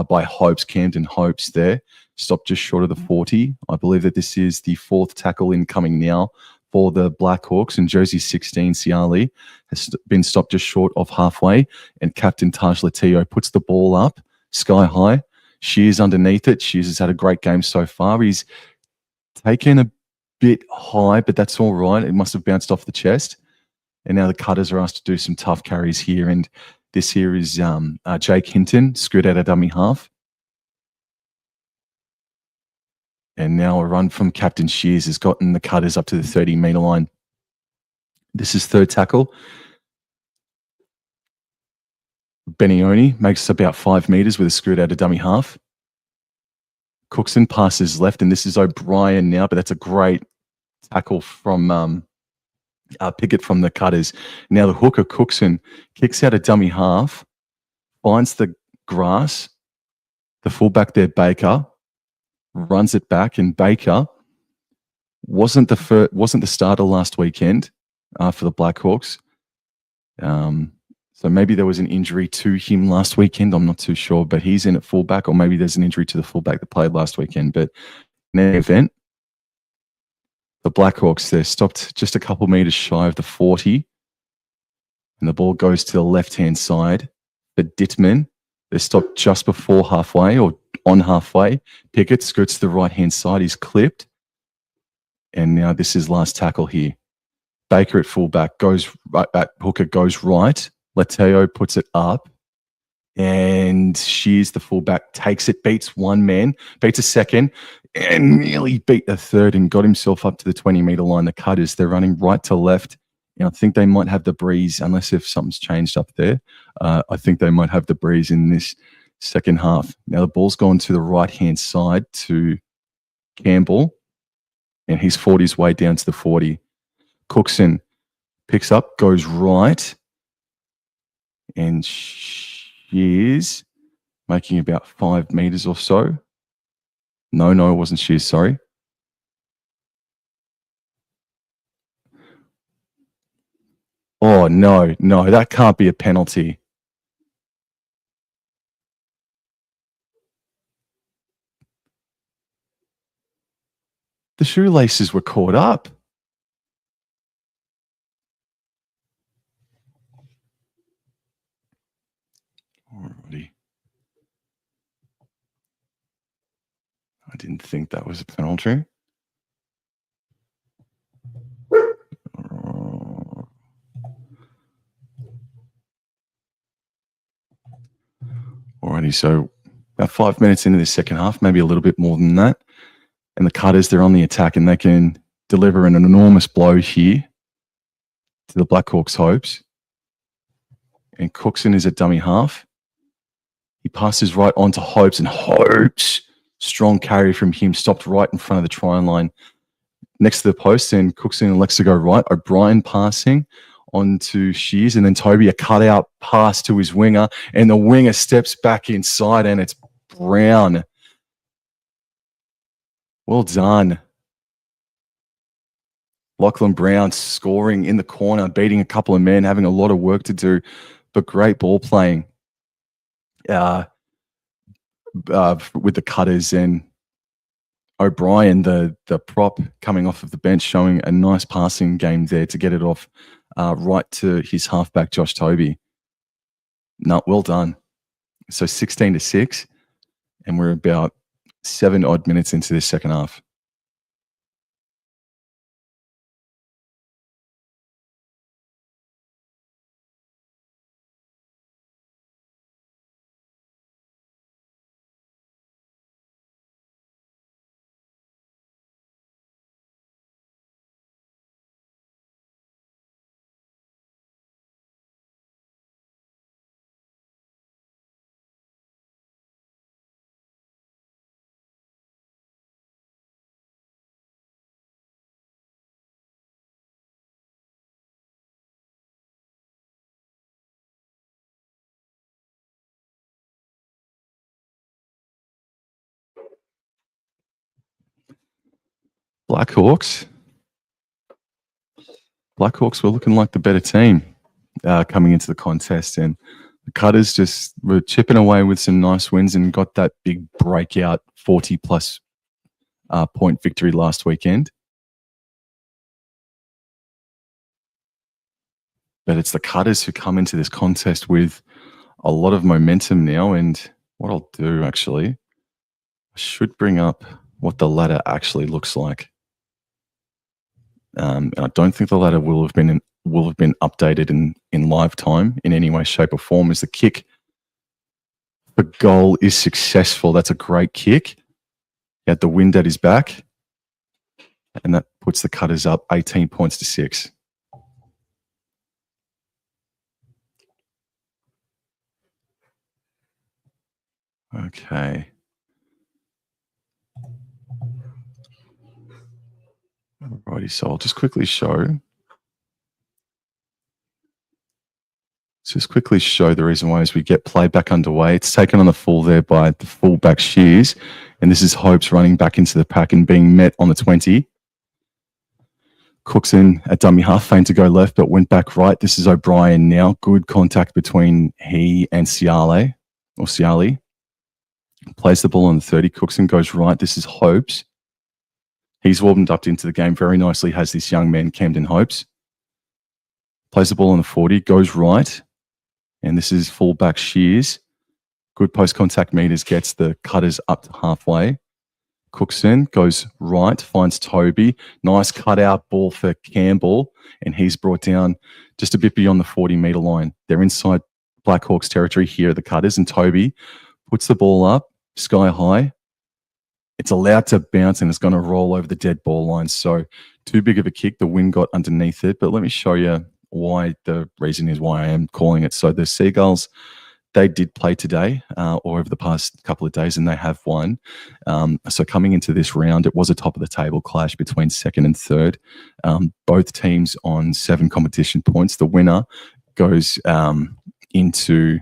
by Hopes, Camden Hopes there. Stopped just short of the 40. I believe that this is the fourth tackle incoming now for the Blackhawks, and jersey 16, Ciali, has been stopped just short of halfway, and Captain Taj Latio puts the ball up sky high. Shears underneath it. Shears has had a great game so far. He's taken a bit high, but that's all right. It must have bounced off the chest. And now the Cutters are asked to do some tough carries here, and this here is Jake Hinton, screwed out of dummy half. And now a run from Captain Shears has gotten the Cutters up to the 30-meter line. This is third tackle. Benioni makes about 5 meters with a screwed out of dummy half. Cookson passes left, and this is O'Brien now, but that's a great tackle from Pickett from the Cutters. Now the hooker Cookson kicks out a dummy half, finds the grass. The fullback there, Baker, runs it back, and Baker wasn't the starter last weekend for the Blackhawks. So maybe there was an injury to him last weekend. I'm not too sure, but he's in at fullback, or maybe there's an injury to the fullback that played last weekend. But in any event, the Blackhawks, they're stopped just a couple meters shy of the 40, and the ball goes to the left-hand side for Dittman. They're stopped just before halfway, or on halfway. Pickett scoots to the right-hand side. He's clipped. And now this is last tackle here. Baker at fullback goes right, hooker goes right. Lateo puts it up. And Shears, the fullback, takes it, beats one man, beats a second, and nearly beat a third and got himself up to the 20-meter line. The Cutters, they're running right to left. And I think they might have the breeze, unless if something's changed up there. I think they might have the breeze in this second half. Now the ball's gone to the right-hand side to Campbell, and he's fought his way down to the 40. Cookson picks up, goes right, and shears, making about 5 meters or so. No, it wasn't shears, sorry. Oh, no, that can't be a penalty. The shoelaces were caught up. Alrighty. I didn't think that was a penalty. Alrighty, so about 5 minutes into the second half, maybe a little bit more than that. And the Cutters, they're on the attack and they can deliver an enormous blow here to the Blackhawks' hopes. And Cookson is at dummy half. He passes right on to Hopes, and Hopes, strong carry from him, stopped right in front of the try line next to the post, and Cookson elects to go right. O'Brien passing on to Shears, and then Toby, a cutout pass to his winger, and the winger steps back inside, and it's Brown. Well done. Lachlan Brown scoring in the corner, beating a couple of men, having a lot of work to do, but great ball playing with the Cutters, and O'Brien, the prop coming off of the bench, showing a nice passing game there to get it off right to his halfback, Josh Toby. No, well done. So 16-6, and we're about 7 odd minutes into this second half. Blackhawks were looking like the better team coming into the contest, and the Cutters just were chipping away with some nice wins and got that big breakout 40-plus point victory last weekend. But it's the Cutters who come into this contest with a lot of momentum now, and what I'll do actually, I should bring up what the ladder actually looks like. And I don't think the ladder will have been updated in live time in any way, shape, or form. As the kick for goal is successful. That's a great kick. He had the wind at his back, and that puts the Cutters up 18 points to 6. Okay. Alrighty, so I'll just quickly show. Just quickly show the reason why as we get play back underway. It's taken on the full there by the fullback Shears, and this is Hopes running back into the pack and being met on the 20. Cookson at dummy half, feint to go left, but went back right. This is O'Brien now. Good contact between he and Ciali. Plays the ball on the 30. Cookson goes right. This is Hopes. He's warmed up into the game very nicely, has this young man, Camden Hopes. Plays the ball on the 40, goes right. And this is fullback Shears. Good post-contact meters, gets the Cutters up to halfway. Cookson goes right, finds Toby. Nice cutout ball for Campbell. And he's brought down just a bit beyond the 40-meter line. They're inside Blackhawks territory here at the Cutters. And Toby puts the ball up, sky high. It's allowed to bounce and it's going to roll over the dead ball line. So too big of a kick. The wind got underneath it. But let me show you why. The reason is why I am calling it. So the Seagulls, they did play today or over the past couple of days, and they have won. So coming into this round, it was a top of the table clash between second and third. Both teams on 7 competition points. The winner goes into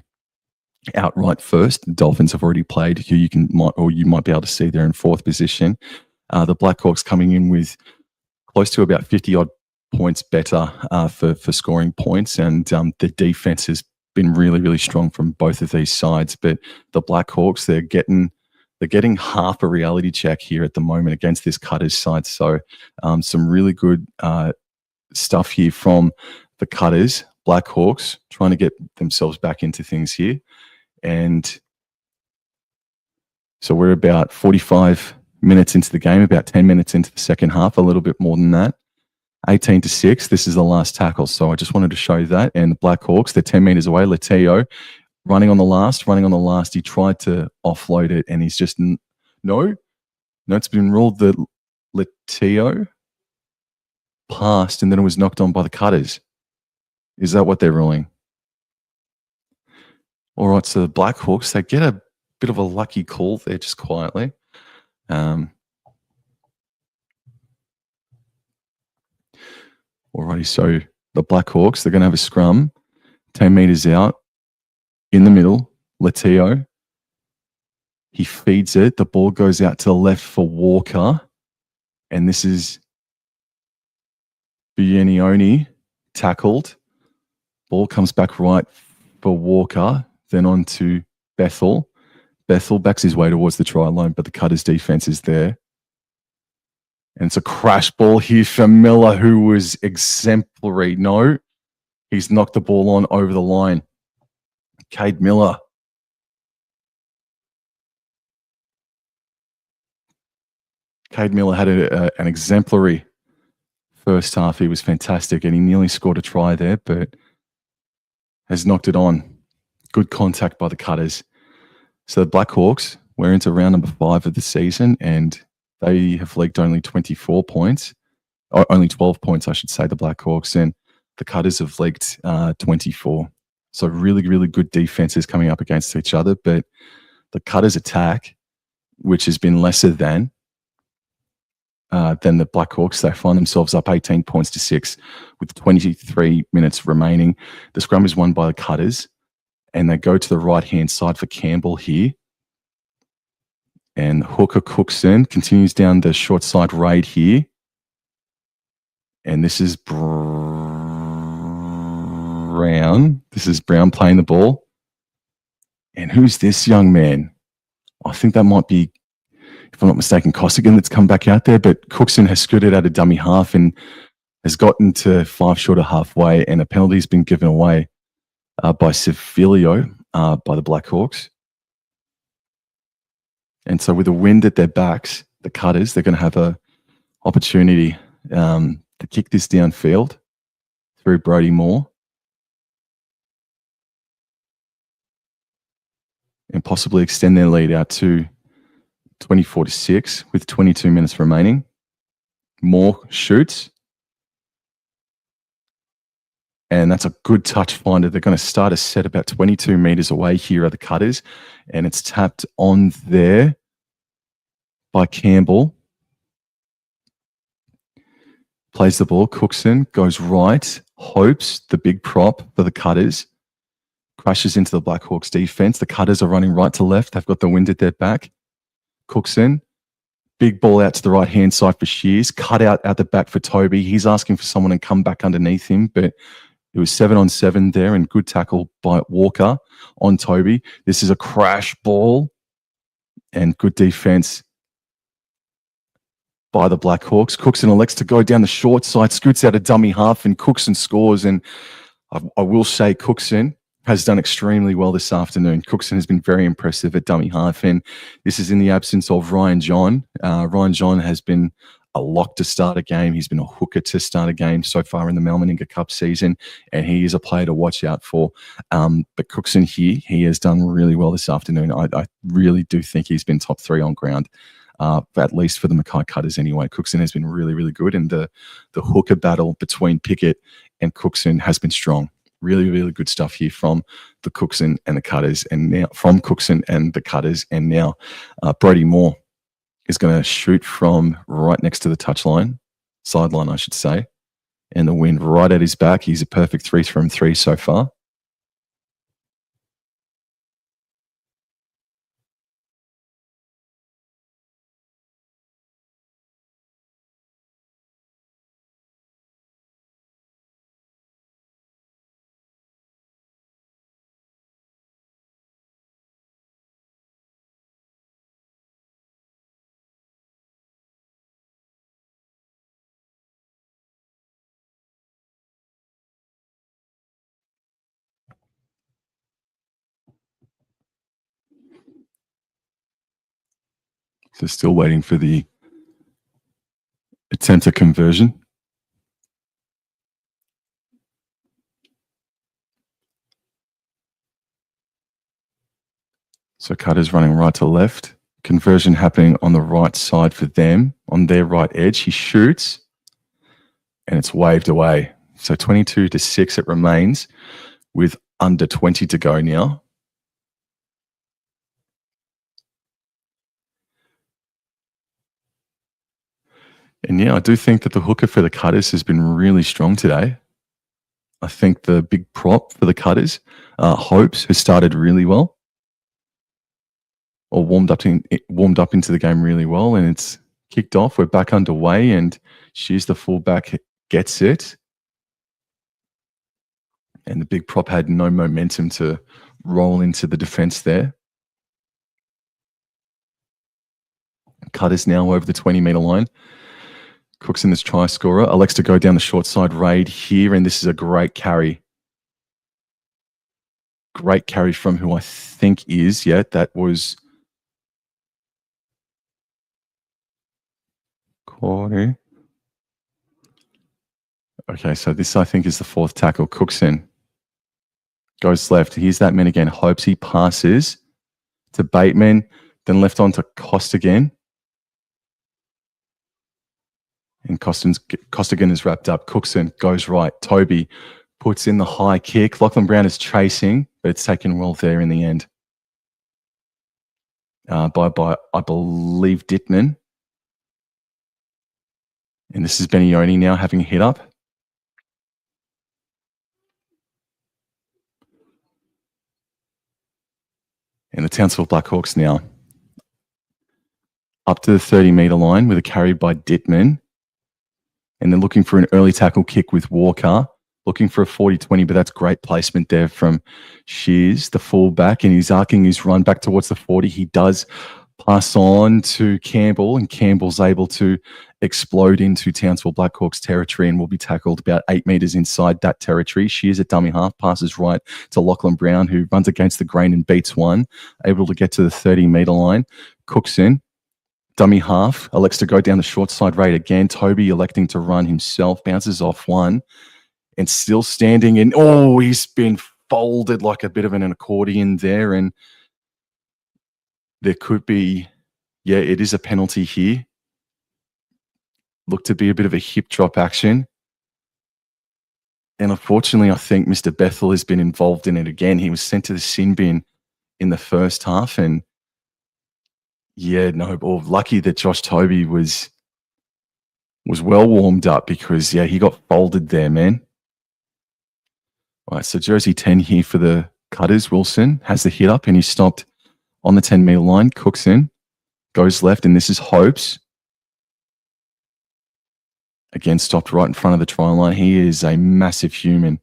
outright first. The Dolphins have already played, who you might be able to see there in fourth position. The Blackhawks coming in with close to about 50 odd points better for scoring points, and the defense has been really, really strong from both of these sides. But the Blackhawks, they're getting half a reality check here at the moment against this Cutters side. So some really good stuff here from the Cutters. Blackhawks trying to get themselves back into things here. And so we're about 45 minutes into the game, about 10 minutes into the second half, a little bit more than that. 18-6. This is the last tackle. So I just wanted to show you that. And the Blackhawks, they're 10 meters away. Lateo running on the last. He tried to offload it, and he's just no, it's been ruled that Lateo passed, and then it was knocked on by the Cutters. Is that what they're ruling? All right, so the Blackhawks, they get a bit of a lucky call there just quietly. Alrighty, so the Blackhawks, they're going to have a scrum, 10 meters out, in the middle, Lateo. He feeds it. The ball goes out to the left for Walker. And this is Bienioni tackled. Ball comes back right for Walker, then on to Bethel. Bethel backs his way towards the try line, but the Cutters defense is there. And it's a crash ball here for Miller, who was exemplary. No, he's knocked the ball on over the line. Cade Miller. Cade Miller had an exemplary first half. He was fantastic, and he nearly scored a try there, but has knocked it on. Good contact by the Cutters. So the Blackhawks, we're into round number 5 of the season, and they have leaked only 24 points. Or only 12 points, I should say, the Blackhawks, and the Cutters have leaked 24. So really, really good defenses coming up against each other. But the Cutters attack, which has been lesser than the Blackhawks, they find themselves up 18 points to 6 with 23 minutes remaining. The scrum is won by the Cutters, and they go to the right-hand side for Campbell here. And Hooker Cookson continues down the short side raid here. And this is Brown. This is Brown playing the ball. And who's this young man? I think that might be, if I'm not mistaken, Costigan that's come back out there. But Cookson has scooted out a dummy half and has gotten to 5 short of halfway. And a penalty has been given away by Civilio, by the Blackhawks. And so with the wind at their backs, the Cutters, they're going to have a opportunity to kick this downfield through Brody Moore and possibly extend their lead out to 24-6 with 22 minutes remaining. Moore shoots. And that's a good touch finder. They're going to start a set about 22 meters away here are the Cutters. And it's tapped on there by Campbell. Plays the ball. Cookson goes right. Hopes, the big prop for the Cutters. Crashes into the Blackhawks defense. The Cutters are running right to left. They've got the wind at their back. Cookson. Big ball out to the right-hand side for Shears. Cut out the back for Toby. He's asking for someone to come back underneath him, but it was 7-on-7 there, and good tackle by Walker on Toby. This is a crash ball and good defense by the Blackhawks. Cookson elects to go down the short side, scoots out a dummy half, and Cookson scores. And I will say Cookson has done extremely well this afternoon. Cookson has been very impressive at dummy half, and this is in the absence of Ryan John. Ryan John has been a lock to start a game. He's been a hooker to start a game so far in the Meninga Cup season, and he is a player to watch out for. But Cookson here, he has done really well this afternoon. I really do think he's been top 3 on ground, at least for the Mackay Cutters anyway. Cookson has been really, really good, and the hooker battle between Pickett and Cookson has been strong. Really, really good stuff here from the Cookson and the Cutters, and now from Cookson and the Cutters, and now Brody Moore is going to shoot from right next to the touchline, sideline, I should say, and the wind right at his back. He's a perfect 3 from 3 so far. So still waiting for the attempt at conversion. So Cutter's running right to left. Conversion happening on the right side for them, on their right edge. He shoots, and it's waved away. So 22-6 it remains with under 20 to go now. And yeah, I do think that the hooker for the Cutters has been really strong today. I think the big prop for the Cutters, Hopes, has started really well, or warmed up into the game really well, and it's kicked off. We're back underway, and she's the fullback, gets it. And the big prop had no momentum to roll into the defense there. Cutters now over the 20-meter line. Cookson this try scorer. Elects to go down the short side raid here, and this is a great carry. Great carry from who I think is, that was Corey. Okay, so this I think is the fourth tackle. Cookson goes left. Here's that man again. Hopes he passes to Bateman, then left on to Costigan. And Costigan is wrapped up. Cookson goes right. Toby puts in the high kick. Lachlan Brown is chasing, but it's taken well there in the end. By I believe, Dittman. And this is Benioni now having a hit up. And the Townsville Blackhawks now up to the 30-meter line with a carry by Dittman. And then looking for an early tackle kick with Walker. Looking for a 40-20, but that's great placement there from Shears, the fullback, and he's arcing his run back towards the 40. He does pass on to Campbell, and Campbell's able to explode into Townsville Blackhawks territory and will be tackled about 8 meters inside that territory. Shears at dummy half, passes right to Lachlan Brown, who runs against the grain and beats one, able to get to the 30-meter line. Cookson, dummy half, elects to go down the short side raid again. Toby electing to run himself, bounces off one, and still standing in. Oh, he's been folded like a bit of an accordion there, and there could be, it is a penalty here. Looked to be a bit of a hip drop action. And unfortunately, I think Mr. Bethel has been involved in it again. He was sent to the sin bin in the first half, and lucky that Josh Toby was well warmed up, because he got folded there, man. All right, so jersey 10 here for the Cutters. Wilson has the hit up, and he's stopped on the 10-meter line. Cookson goes left, and this is Hopes. Again, stopped right in front of the try line. He is a massive human.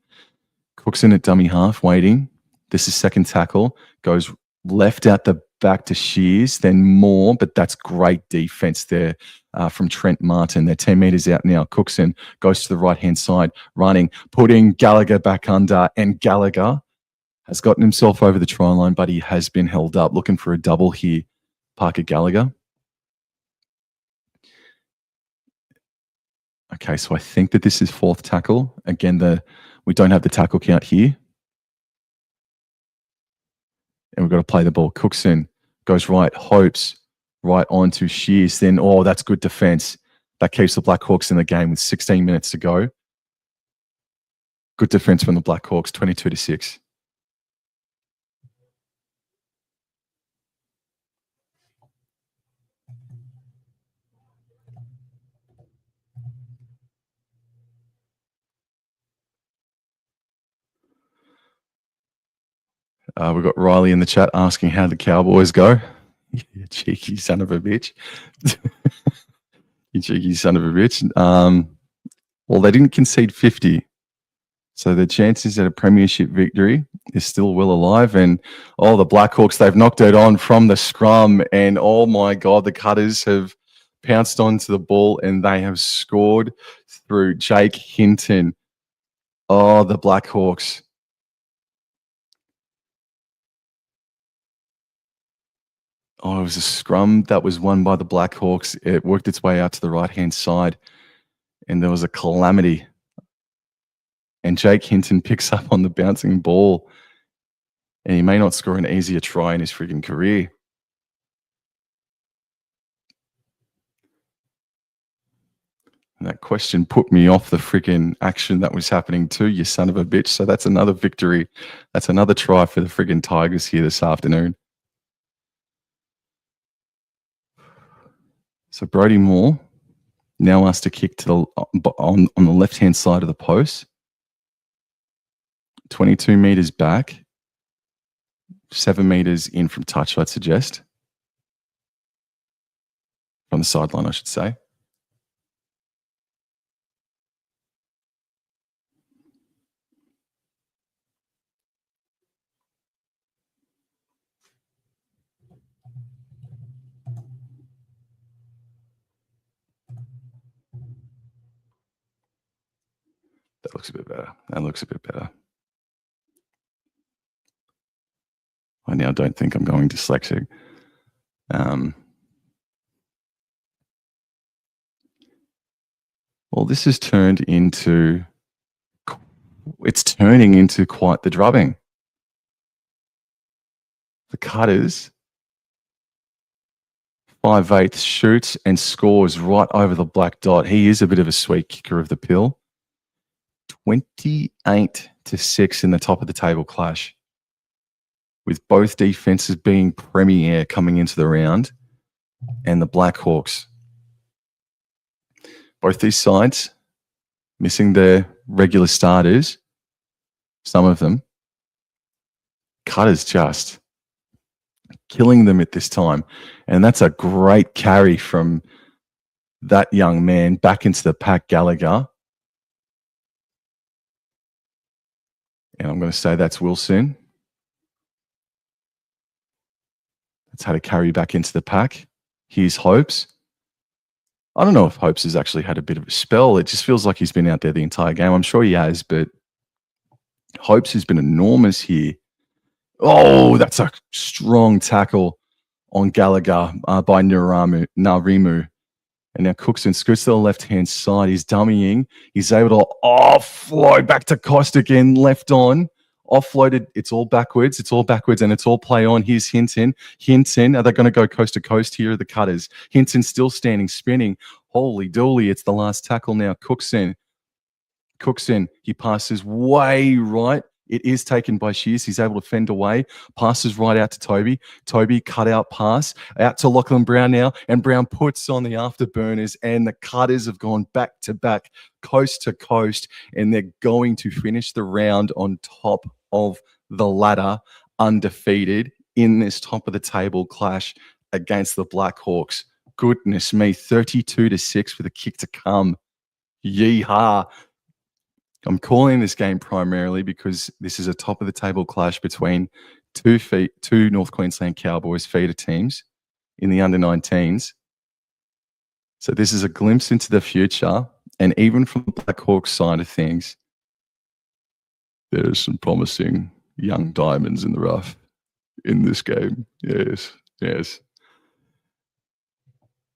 Cookson at dummy half, waiting. This is second tackle. Goes left out the back to Shears, then more, but that's great defense there from Trent Martin. They're 10 meters out now. Cookson goes to the right-hand side, running, putting Gallagher back under, and Gallagher has gotten himself over the try line, but he has been held up. Looking for a double here, Parker Gallagher. Okay, so I think that this is fourth tackle. Again, we don't have the tackle count here. And we've got to play the ball. Cookson goes right, Hopes right on to Shears. Then, that's good defense. That keeps the Blackhawks in the game with 16 minutes to go. Good defense from the Blackhawks, 22-6. We've got Riley in the chat asking how the Cowboys go. You cheeky son of a bitch. You cheeky son of a bitch. Well, they didn't concede 50. So the chances at a premiership victory is still well alive. And, the Blackhawks, they've knocked it on from the scrum. And, oh, my God, the Cutters have pounced onto the ball and they have scored through Jake Hinton. Oh, the Blackhawks. Oh, it was a scrum that was won by the Blackhawks. It worked its way out to the right-hand side, and there was a calamity. And Jake Hinton picks up on the bouncing ball, and he may not score an easier try in his freaking career. And that question put me off the freaking action that was happening too, you son of a bitch. So that's another victory. That's another try for the freaking Tigers here this afternoon. So Brody Moore now asked to kick to the on the left-hand side of the post. 22 meters back. 7 meters in from touch, I'd suggest. From the sideline, I should say. That looks a bit better. That looks a bit better. I now don't think I'm going dyslexic. Well, this has turned into, it's turning into quite the drubbing. The Cutters, 5/8 shoots and scores right over the black dot. He is a bit of a sweet kicker of the pill. 28-6 in the top of the table clash, with both defenses being premier coming into the round, and the Blackhawks. Both these sides missing their regular starters, some of them. Cutters just killing them at this time. And that's a great carry from that young man back into the pack, Gallagher. And I'm going to say that's Wilson. That's how to carry back into the pack. Here's Hopes. I don't know if Hopes has actually had a bit of a spell. It just feels like he's been out there the entire game. I'm sure he has, but Hopes has been enormous here. Oh, that's a strong tackle on Gallagher by Narimu. And now Cookson scoots to the left-hand side. He's dummying. He's able to offload back to Cost again, left on. Offloaded. It's all backwards. It's all backwards, and it's all play on. Here's Hinton. Hinton. Are they going to go coast to coast? Here are the Cutters. Hinton still standing, spinning. Holy dooly. It's the last tackle now. Cookson. He passes way right. It is taken by Shears. He's able to fend away. Passes right out to Toby. Toby cut out pass out to Lachlan Brown now. And Brown puts on the afterburners. And the Cutters have gone back to back, coast to coast. And they're going to finish the round on top of the ladder, undefeated in this top of the table clash against the Blackhawks. Goodness me, 32-6 with a kick to come. Yeehaw. I'm calling this game primarily because this is a top of the table clash between two North Queensland Cowboys feeder teams in the under 19s. So this is a glimpse into the future. And even from the Blackhawks side of things, there's some promising young diamonds in the rough in this game. Yes.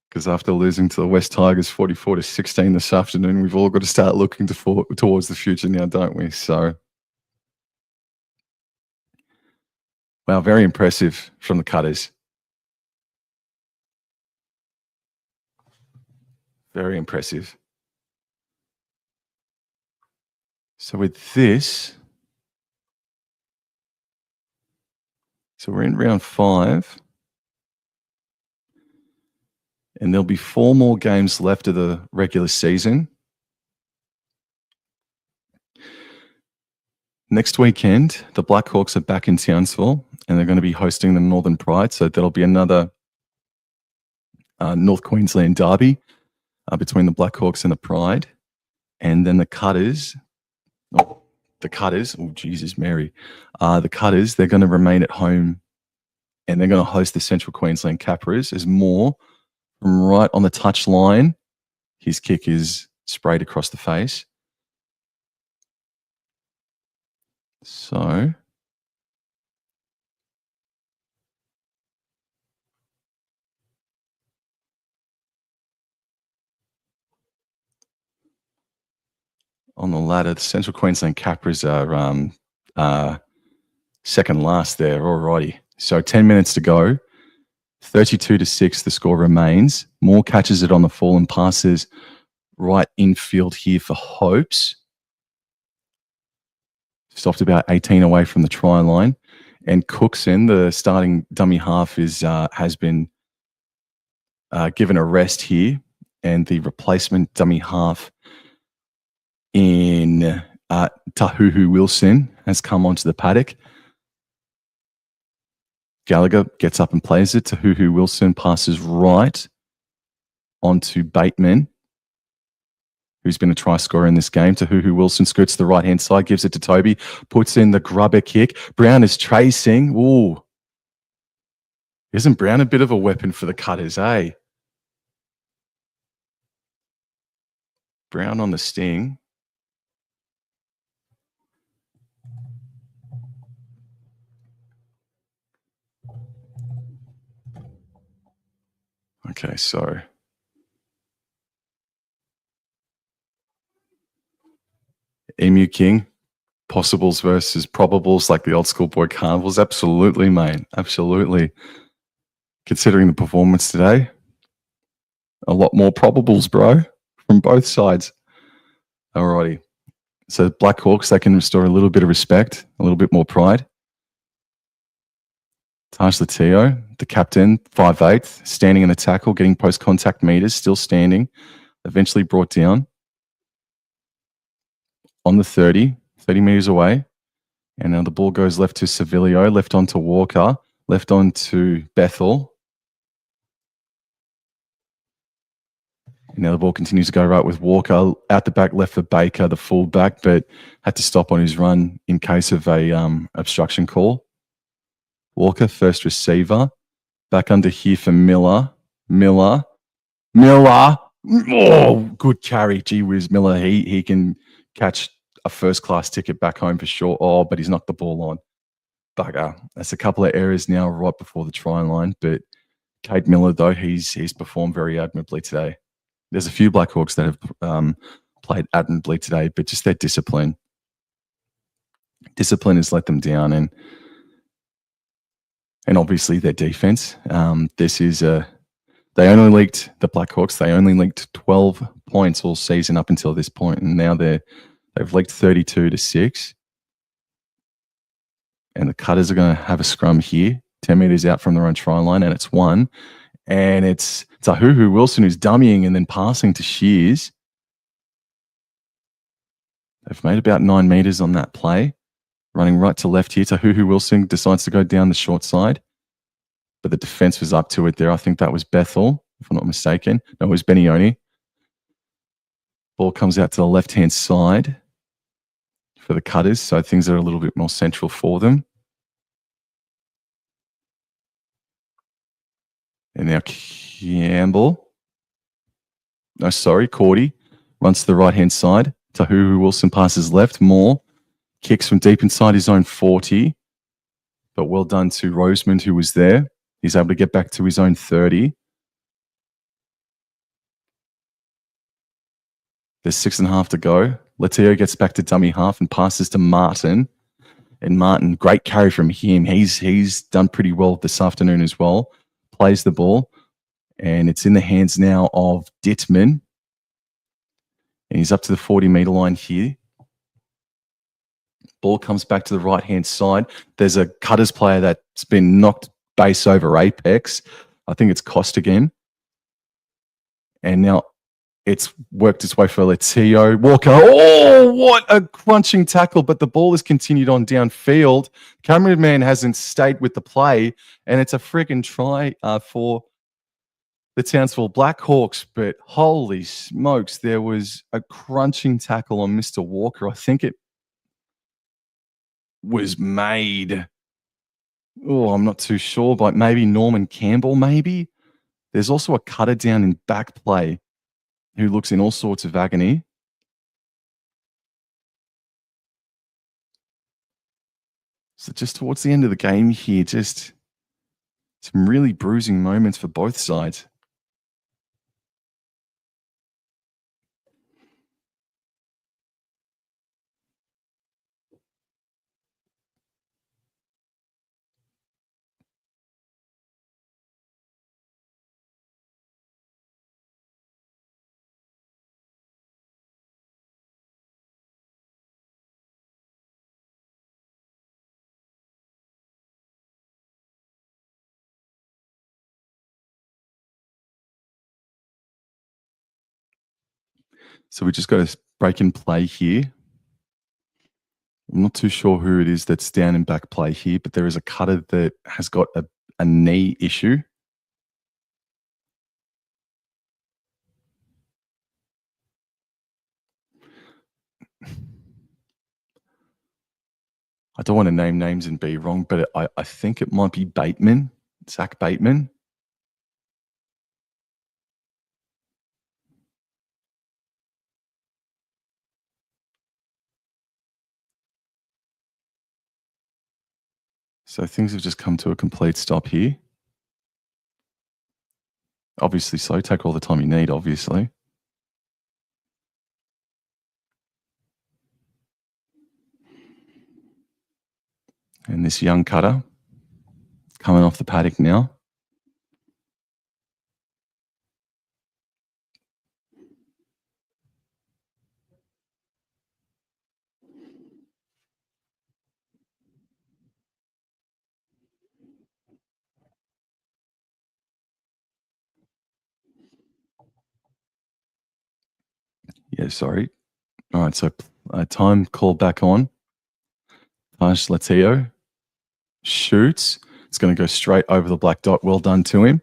Because after losing to the West Tigers 44-16 this afternoon, we've all got to start looking towards the future now, don't we? So, wow, very impressive from the Cutters. Very impressive. So with this, so we're in round 5. And there'll be 4 more games left of the regular season. Next weekend, the Blackhawks are back in Townsville, and they're going to be hosting the Northern Pride. So there'll be another North Queensland derby between the Blackhawks and the Pride. And then the Cutters, oh Jesus Mary. The Cutters, they're going to remain at home, and they're going to host the Central Queensland Capras as Moore from right on the touch line. His kick is sprayed across the face. So on the ladder. The Central Queensland Capras are second last there. Alrighty. So 10 minutes to go. 32-6, the score remains. Moore catches it on the fall and passes right infield here for Hopes. Stopped about 18 away from the try line. And Cookson, the starting dummy half, has been given a rest here. And the replacement dummy half in Tahuhu Wilson has come onto the paddock. Gallagher gets up and plays it. Tahuhu Wilson passes right onto Bateman, who's been a try scorer in this game. Tahuhu Wilson scoots to the right-hand side, gives it to Toby, puts in the grubber kick. Brown is chasing. Ooh. Isn't Brown a bit of a weapon for the Cutters, eh? Brown on the sting. Okay, so Emu King, possibles versus probables like the old schoolboy carnivals. Absolutely, mate. Absolutely. Considering the performance today, a lot more probables, bro, from both sides. Alrighty. So Blackhawks, they can restore a little bit of respect, a little bit more pride. Taj Latio, the captain, 5'8", standing in the tackle, getting post-contact meters, still standing, eventually brought down on the 30 meters away. And now the ball goes left to Sevilio, left onto Walker, left onto Bethel. And now the ball continues to go right with Walker, out the back left for Baker, the fullback, but had to stop on his run in case of a obstruction call. Walker, first receiver. Back under here for Miller. Miller. Oh, good carry. Gee whiz, Miller. He can catch a first-class ticket back home for sure. Oh, but he's knocked the ball on. Bugger. That's a couple of errors now right before the try line. But Cade Miller, though, he's performed very admirably today. There's a few Blackhawks that have played admirably today, but just their discipline. Discipline has let them down, and obviously their defense. They only leaked the Blackhawks. They only leaked 12 points all season up until this point, and now they've leaked 32-6. And the Cutters are going to have a scrum here, 10 meters out from their own try line, and it's one. And it's Tahuhu Wilson who's dummying and then passing to Shears. They've made about 9 meters on that play. Running right to left here. Tahuhu Wilson decides to go down the short side. But the defense was up to it there. I think that was Bethel, if I'm not mistaken. No, it was Benioni. Ball comes out to the left-hand side for the Cutters, so things are a little bit more central for them. And now Cordy runs to the right-hand side. Tahuhu Wilson passes left. Moore kicks from deep inside his own 40. But well done to Rosemond, who was there. He's able to get back to his own 30. There's 6.5 to go. Latio gets back to dummy half and passes to Martin. And Martin, great carry from him. He's done pretty well this afternoon as well. Plays the ball. And it's in the hands now of Dittman. And he's up to the 40-meter line here. Ball comes back to the right-hand side. There's a Cutters player that's been knocked base over apex. I think it's Costigan. And now it's worked its way for Latio. Walker. Oh, what a crunching tackle. But the ball has continued on downfield. Cameraman hasn't stayed with the play. And it's a friggin' try for the Townsville Blackhawks. But holy smokes, there was a crunching tackle on Mr. Walker. I think it was made. Oh, I'm not too sure, but maybe Norman Campbell, maybe. There's also a cutter down in back play who looks in all sorts of agony. So just towards the end of the game here, just some really bruising moments for both sides. So we just got a break and play here. I'm not too sure who it is that's down in back play here, but there is a cutter that has got a knee issue. I don't want to name names and be wrong, but I think it might be Bateman, Zach Bateman. So things have just come to a complete stop here. Obviously so. Take all the time you need, obviously. And this young cutter coming off the paddock now. Yeah, sorry. All right, so time called back on. Pash Latio shoots. It's going to go straight over the black dot. Well done to him.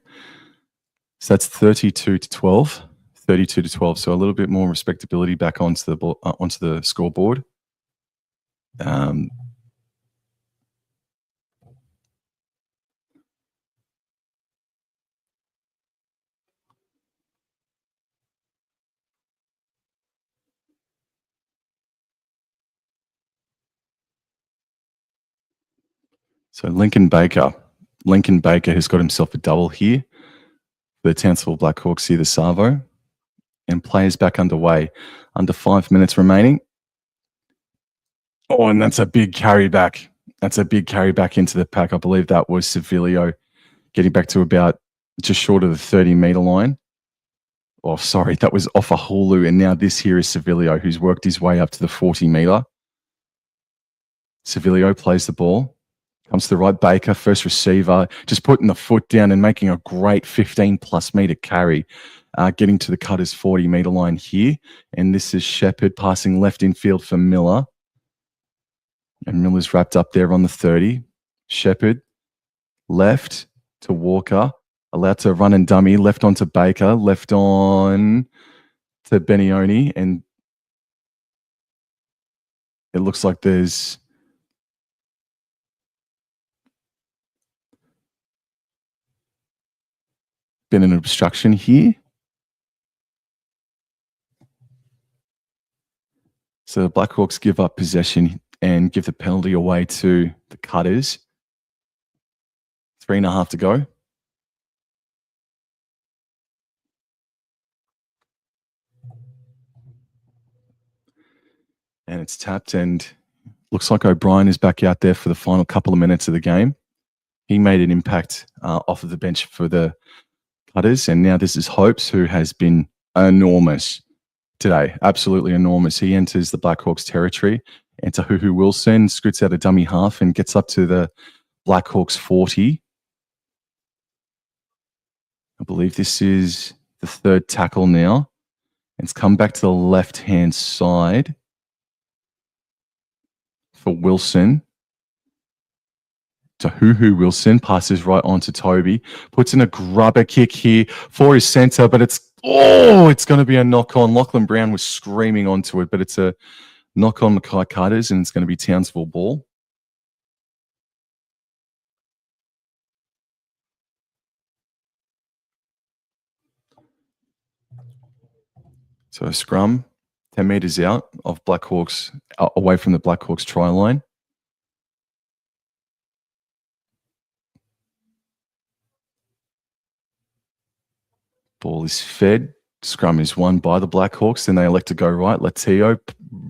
So that's 32 to 12. 32 to 12. So a little bit more respectability back onto the scoreboard. So Lincoln Baker has got himself a double here. The Townsville Blackhawks here, the Savo. And players back underway. Under 5 minutes remaining. Oh, and that's a big carry back. That's a big carry back into the pack. I believe that was Civilio getting back to about just short of the 30-meter line. Oh, sorry, that was off a Hulu. And now this here is Civilio, who's worked his way up to the 40-meter. Civilio plays the ball. Comes to the right, Baker, first receiver, just putting the foot down and making a great 15-plus meter carry, getting to the cutter's 40-meter line here. And this is Shepherd passing left infield for Miller. And Miller's wrapped up there on the 30. Shepherd, left to Walker, allowed to run and dummy, left on to Baker, left on to Benioni. And it looks like there's been an obstruction here. So the Blackhawks give up possession and give the penalty away to the Cutters. 3.5 to go. And it's tapped, and looks like O'Brien is back out there for the final couple of minutes of the game. He made an impact off of the bench for the Cutters, and now this is Hopes, who has been enormous today, absolutely enormous. He enters the Blackhawks territory, and Tahuhu Wilson scoots out a dummy half and gets up to the Blackhawks 40. I believe this is the third tackle now. It's come back to the left-hand side for Wilson. Tahuhu Wilson passes right on to Toby, puts in a grubber kick here for his center, but it's going to be a knock-on. Lachlan Brown was screaming onto it, but it's a knock-on Mackay Cutters, and it's going to be Townsville ball. So a scrum, 10 meters out of Blackhawks, away from the Blackhawks try line. Ball is fed. Scrum is won by the Blackhawks. Then they elect to go right. Latio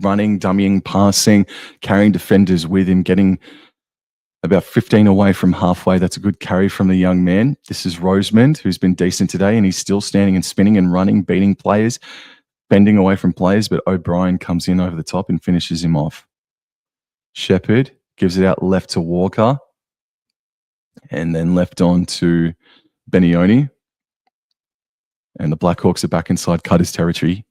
running, dummying, passing, carrying defenders with him, getting about 15 away from halfway. That's a good carry from the young man. This is Rosemond, who's been decent today, and he's still standing and spinning and running, beating players, bending away from players, but O'Brien comes in over the top and finishes him off. Shepherd gives it out left to Walker, and then left on to Benioni. And the Blackhawks are back inside Cutters territory.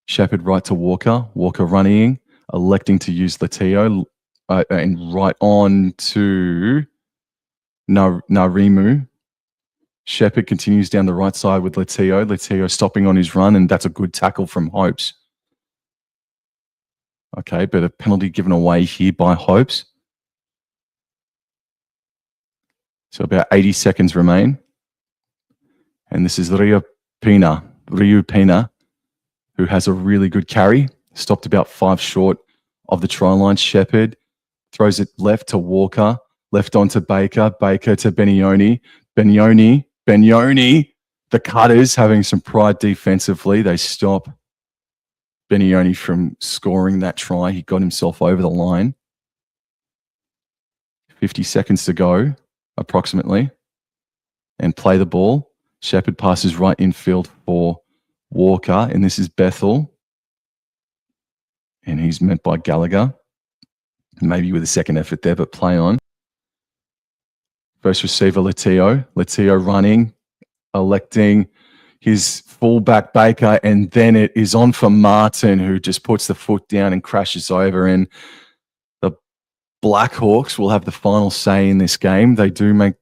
Shepherd right to Walker. Walker running, electing to use Latio, and right on to Narimu. Shepherd continues down the right side with Latio. Latio stopping on his run, and that's a good tackle from Hopes. Okay, but a penalty given away here by Hopes. So about 80 seconds remain. And this is Ryu Pina, who has a really good carry. Stopped about 5 short of the try line. Shepherd throws it left to Walker, left onto Baker, Baker to Benioni. Benioni. The Cutters having some pride defensively. They stop Benioni from scoring that try. He got himself over the line. 50 seconds to go, approximately. And play the ball. Shepherd passes right infield for Walker, and this is Bethel. And he's met by Gallagher. Maybe with a second effort there, but play on. First receiver, Latio. Latio running, electing his fullback Baker, and then it is on for Martin, who just puts the foot down and crashes over. And the Blackhawks will have the final say in this game. They do make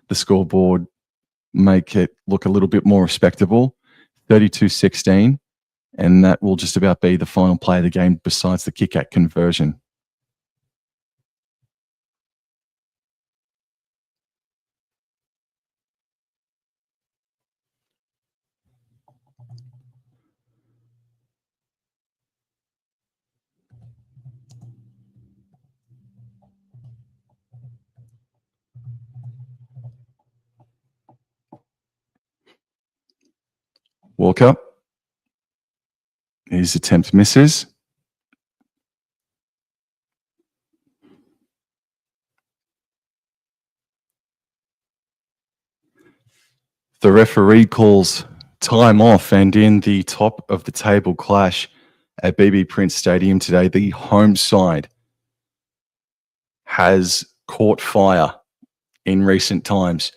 the scoreboard make it look a little bit more respectable, 32-16, and that will just about be the final play of the game besides the kick-out conversion. Walker. His attempt misses. The referee calls time off, and in the top of the table clash at BB Prince Stadium today, the home side has caught fire in recent times.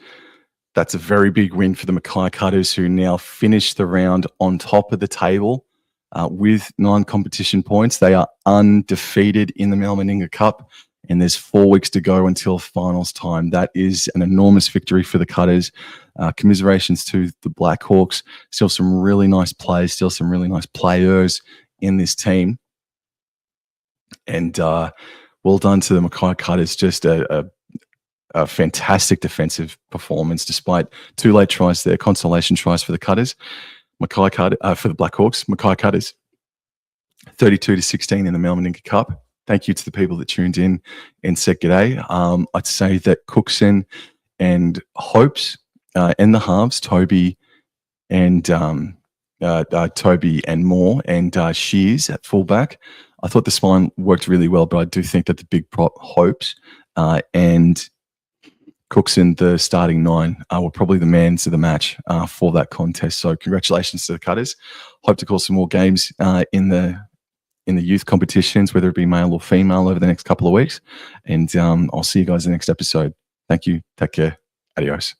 That's a very big win for the Mackay Cutters, who now finish the round on top of the table with 9 competition points. They are undefeated in the Meninga Cup, and there's 4 weeks to go until finals time. That is an enormous victory for the Cutters. Commiserations to the Blackhawks. Still some really nice plays, still some really nice players in this team. And well done to the Mackay Cutters. Just a fantastic defensive performance despite 2 late tries there, consolation tries for the Cutters. For the Blackhawks, Mackay Cutters 32-16 in the Meninga Cup. Thank you to the people that tuned in and said g'day. I'd say that Cookson and Hopes and the halves, Toby and Moore and Shears at fullback. I thought the spine worked really well, but I do think that the big prop Hopes and Cookson, the starting 9, were probably the mans of the match for that contest. So congratulations to the Cutters. Hope to call some more games in the youth competitions, whether it be male or female, over the next couple of weeks. And I'll see you guys in the next episode. Thank you. Take care. Adios.